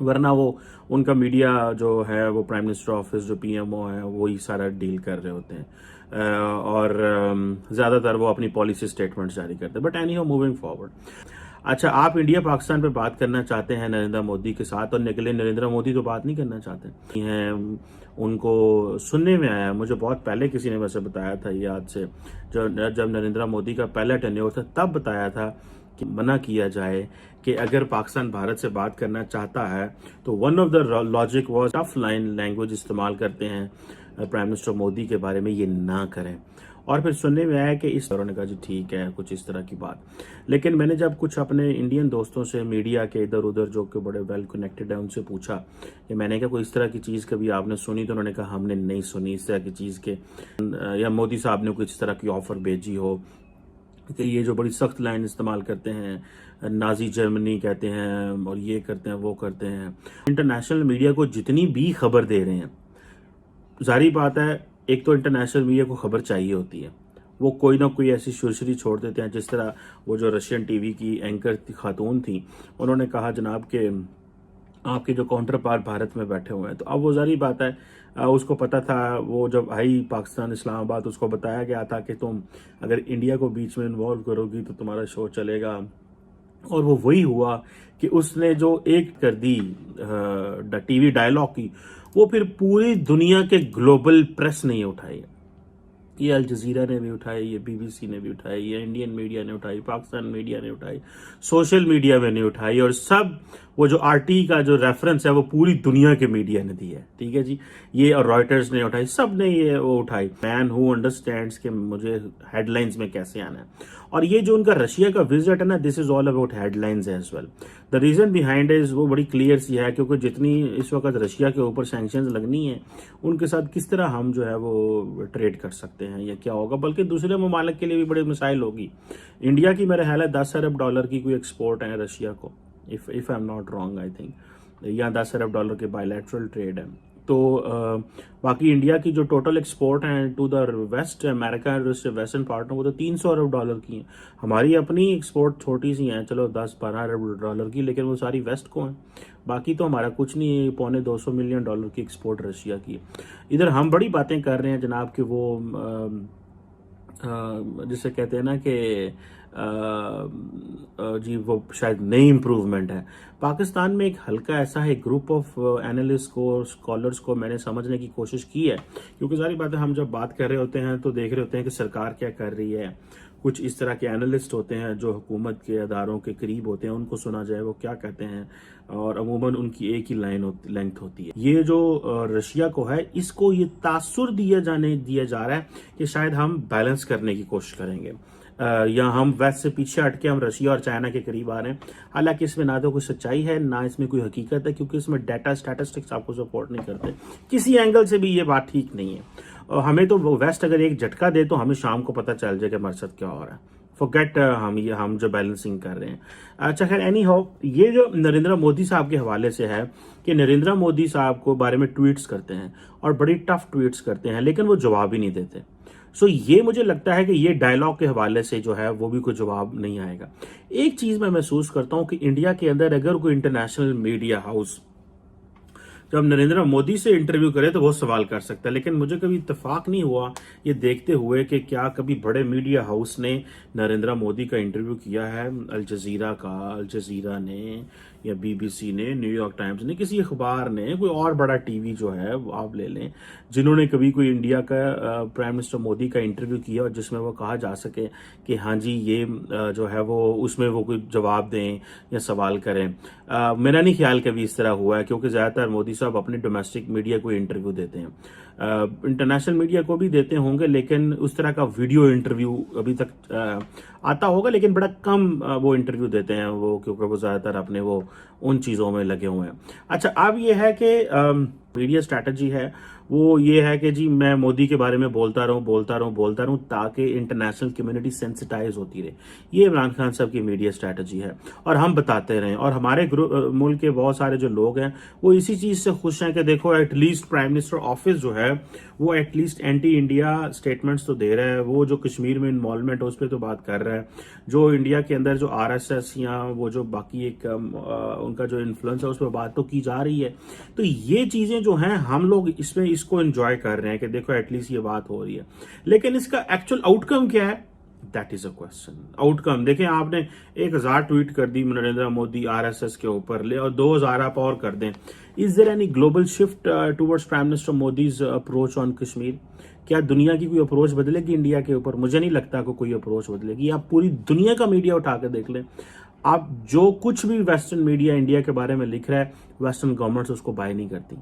Speaker 2: वरना वो उनका मीडिया जो है वो प्राइम मिनिस्टर ऑफिस जो पीएमओ है वही सारा डील कर रहे होते हैं, और ज़्यादातर वो अपनी पॉलिसी स्टेटमेंट जारी करते हैं। But any how moving forward, अच्छा आप इंडिया पाकिस्तान पे बात करना चाहते हैं नरेंद्र मोदी के साथ, और निकले नरेंद्र मोदी तो बात नहीं करना चाहते हैं। उनको सुनने में आया, मुझे बहुत पहले किसी ने वैसे बताया था, याद से जब नरेंद्र मोदी का पहला टेन्योर था तब बताया था कि मना किया जाए कि अगर पाकिस्तान भारत से बात करना चाहता है तो one of the logic was tough line language इस्तेमाल करते हैं प्राइम मिनिस्टर मोदी के बारे में, ये ना करें। और फिर सुनने में आया कि इस तरह ने कहा जी ठीक है, कुछ इस तरह की बात। लेकिन मैंने जब कुछ अपने इंडियन दोस्तों से मीडिया के इधर उधर जो कि बड़े वेल कनेक्टेड है उनसे पूछा कि मैंने कहा कोई इस तरह की चीज़ कभी आपने सुनी, तो उन्होंने कहा हमने नहीं सुनी इस तरह की चीज़ के, या मोदी साहब ने कुछ इस तरह की ऑफर भेजी हो कि ये जो बड़ी सख्त लाइन इस्तेमाल करते हैं, नाजी जर्मनी कहते हैं और ये करते हैं वो करते हैं। इंटरनेशनल मीडिया को जितनी भी खबर दे रहे हैं, जारी बात है एक तो इंटरनेशनल मीडिया को खबर चाहिए होती है, वो कोई ना कोई ऐसी सुरसरी छोड़ देते हैं। जिस तरह वो जो रशियन टीवी की एंकर खातून थी, उन्होंने कहा जनाब के आपके जो काउंटर पार्ट भारत में बैठे हुए हैं, तो अब वो जारी बात है उसको पता था, वो जब आई पाकिस्तान इस्लामाबाद उसको बताया गया था कि तुम अगर इंडिया को बीच में इन्वॉल्व करोगी तो तुम्हारा शो चलेगा। और वो वही हुआ कि उसने जो एक कर दी टीवी डायलॉग की, वो फिर पूरी दुनिया के ग्लोबल प्रेस ने उठाई। ये अल जजीरा ने भी उठाई, ये बीबीसी ने भी उठाई, ये इंडियन मीडिया ने उठाई, पाकिस्तान मीडिया ने उठाई, सोशल मीडिया में ने उठाई, और सब वो जो आरटी का जो रेफरेंस है वो पूरी दुनिया के मीडिया ने दिया है, ठीक है जी। ये और रॉयटर्स ने उठाई, सब ने ये वो उठाई। मैन हु अंडरस्टैंड्स कि मुझे हेडलाइंस में कैसे आना है। और ये जो उनका रशिया का विजिट है ना, this is all about headlines as well. The reason behind is वो बड़ी क्लियर सी है, क्योंकि जितनी इस वक्त रशिया के ऊपर सैंक्शंस लगनी है, उनके साथ किस तरह हम जो है वो ट्रेड कर सकते हैं या क्या होगा, बल्कि दूसरे ममालिक के लिए भी बड़े मिसाइल होगी। इंडिया की मेरा ख्याल है 10 अरब डॉलर की कोई एक्सपोर्ट है रशिया को, if I am not wrong I think, या 10 अरब डॉलर के बायलैटरल ट्रेड है। तो बाकी इंडिया की जो टोटल एक्सपोर्ट हैं to the west America western part में, वो तो 300 अरब डॉलर की हैं। हमारी अपनी एक्सपोर्ट छोटी सी हैं, चलो 10-12 अरब डॉलर की, लेकिन वो सारी वेस्ट को हैं। बाकी तो हमारा कुछ नहीं है, पौने 200 मिलियन डॉलर की एक्सपोर्ट रशिया की। इधर हम बड़ी बातें कर रहे हैं जनाब कि वो जिसे कहते हैं ना कि जी वो शायद नई इम्प्रूवमेंट है। पाकिस्तान में एक हल्का ऐसा है ग्रुप ऑफ एनालिस्ट को, स्कॉलर्स को मैंने समझने की कोशिश की है, क्योंकि सारी बातें हम जब बात कर रहे होते हैं तो देख रहे होते हैं कि सरकार क्या कर रही है। कुछ इस तरह के एनालिस्ट होते हैं जो हुकूमत के अदारों के करीब होते हैं, उनको सुना जाए वो क्या कहते हैं, और अमूमन उनकी एक ही लेंथ होती है। ये जो रशिया को है, इसको ये तासुर दिया जा रहा है कि शायद हम बैलेंस करने की कोशिश करेंगे, या हम वेस्ट से पीछे हट के हम रशिया और चाइना के करीब आ रहे हैं। हालांकि इसमें ना तो कोई सच्चाई है ना इसमें कोई हकीकत है, क्योंकि इसमें डाटा स्टैटिस्टिक्स आपको सपोर्ट नहीं करते। किसी एंगल से भी ये बात ठीक नहीं है। और हमें तो वेस्ट अगर एक झटका दे तो हमें शाम को पता चल जाए कि हमारे साथ क्या हो रहा है। फॉरगेट हम जो बैलेंसिंग कर रहे हैं। अच्छा खैर, एनी हाउ, ये जो नरेंद्र मोदी साहब के हवाले से है कि नरेंद्र मोदी साहब को बारे में ट्वीट्स करते हैं और बड़ी टफ ट्वीट्स करते हैं, लेकिन वो जवाब ही नहीं देते। सो ये मुझे लगता है कि ये डायलॉग के हवाले से जो है वो भी कोई जवाब नहीं आएगा। एक चीज मैं महसूस करता हूं कि इंडिया के अंदर अगर कोई इंटरनेशनल मीडिया हाउस जब नरेंद्र मोदी से इंटरव्यू करे तो वो सवाल कर सकता है, लेकिन मुझे कभी इत्तेफाक नहीं हुआ ये देखते हुए कि क्या कभी बड़े मीडिया हाउस ने नरेंद्र मोदी का इंटरव्यू किया है। अल जजीरा ने या बीबीसी ने, न्यूयॉर्क टाइम्स ने, किसी अखबार ने, कोई और बड़ा टीवी जो है वो आप ले लें, जिन्होंने कभी कोई इंडिया का प्राइम मिनिस्टर मोदी का इंटरव्यू किया और जिसमें वो कहा जा सके कि हाँ जी ये जो है वो उसमें वो कोई जवाब दें या सवाल करें। मेरा नहीं ख्याल कभी इस तरह हुआ है, क्योंकि ज़्यादातर मोदी साहब अपने डोमेस्टिक मीडिया को इंटरव्यू देते हैं, इंटरनेशनल मीडिया को भी देते होंगे, लेकिन उस तरह का वीडियो इंटरव्यू अभी तक आता होगा, लेकिन बड़ा कम वो इंटरव्यू देते हैं वो, क्योंकि वो ज़्यादातर अपने वो उन चीज़ों में लगे हुए हैं। अच्छा, अब ये है कि मीडिया स्ट्रैटेजी है वो ये है कि जी मैं मोदी के बारे में बोलता रहूं ताकि इंटरनेशनल कम्युनिटी सेंसिटाइज होती रहे। ये इमरान खान साहब की मीडिया स्ट्रैटेजी है और हम बताते रहें। और हमारे मुल्क के बहुत सारे जो लोग हैं वो इसी चीज़ से खुश हैं कि देखो एटलीस्ट प्राइम मिनिस्टर ऑफिस जो है वो एटलीस्ट एंटी इंडिया स्टेटमेंट्स तो दे रहा है, वो जो कश्मीर में इन्वॉल्वमेंट है उस पर तो बात कर रहा है, जो इंडिया के अंदर जो RSS या वो जो बाकी एक उनका जो इन्फ्लुएंस है उस पर बात तो की जा रही है। तो ये चीज़ें जो हैं हम लोग इसमें इसको एंजॉय कर रहे हैं कि देखो एटलीस्ट ये बात हो रही है, लेकिन इसका एक्चुअल आउटकम क्या है, that is a question. Outcome देखें, आपने 1000 ट्वीट कर दी नरेंद्र मोदी RSS के ऊपर ले और 2000 आप और कर दें। Is there any global shift towards prime minister Modi's approach on Kashmir? क्या दुनिया की कोई अप्रोच बदलेगी इंडिया के ऊपर? मुझे नहीं लगता कि कोई अप्रोच बदलेगी। आप पूरी दुनिया का मीडिया उठा के देख लें, आप जो कुछ भी वेस्टर्न मीडिया इंडिया के बारे में लिख रहा है, वेस्टर्न गवर्नमेंट्स उसको बाय नहीं करती।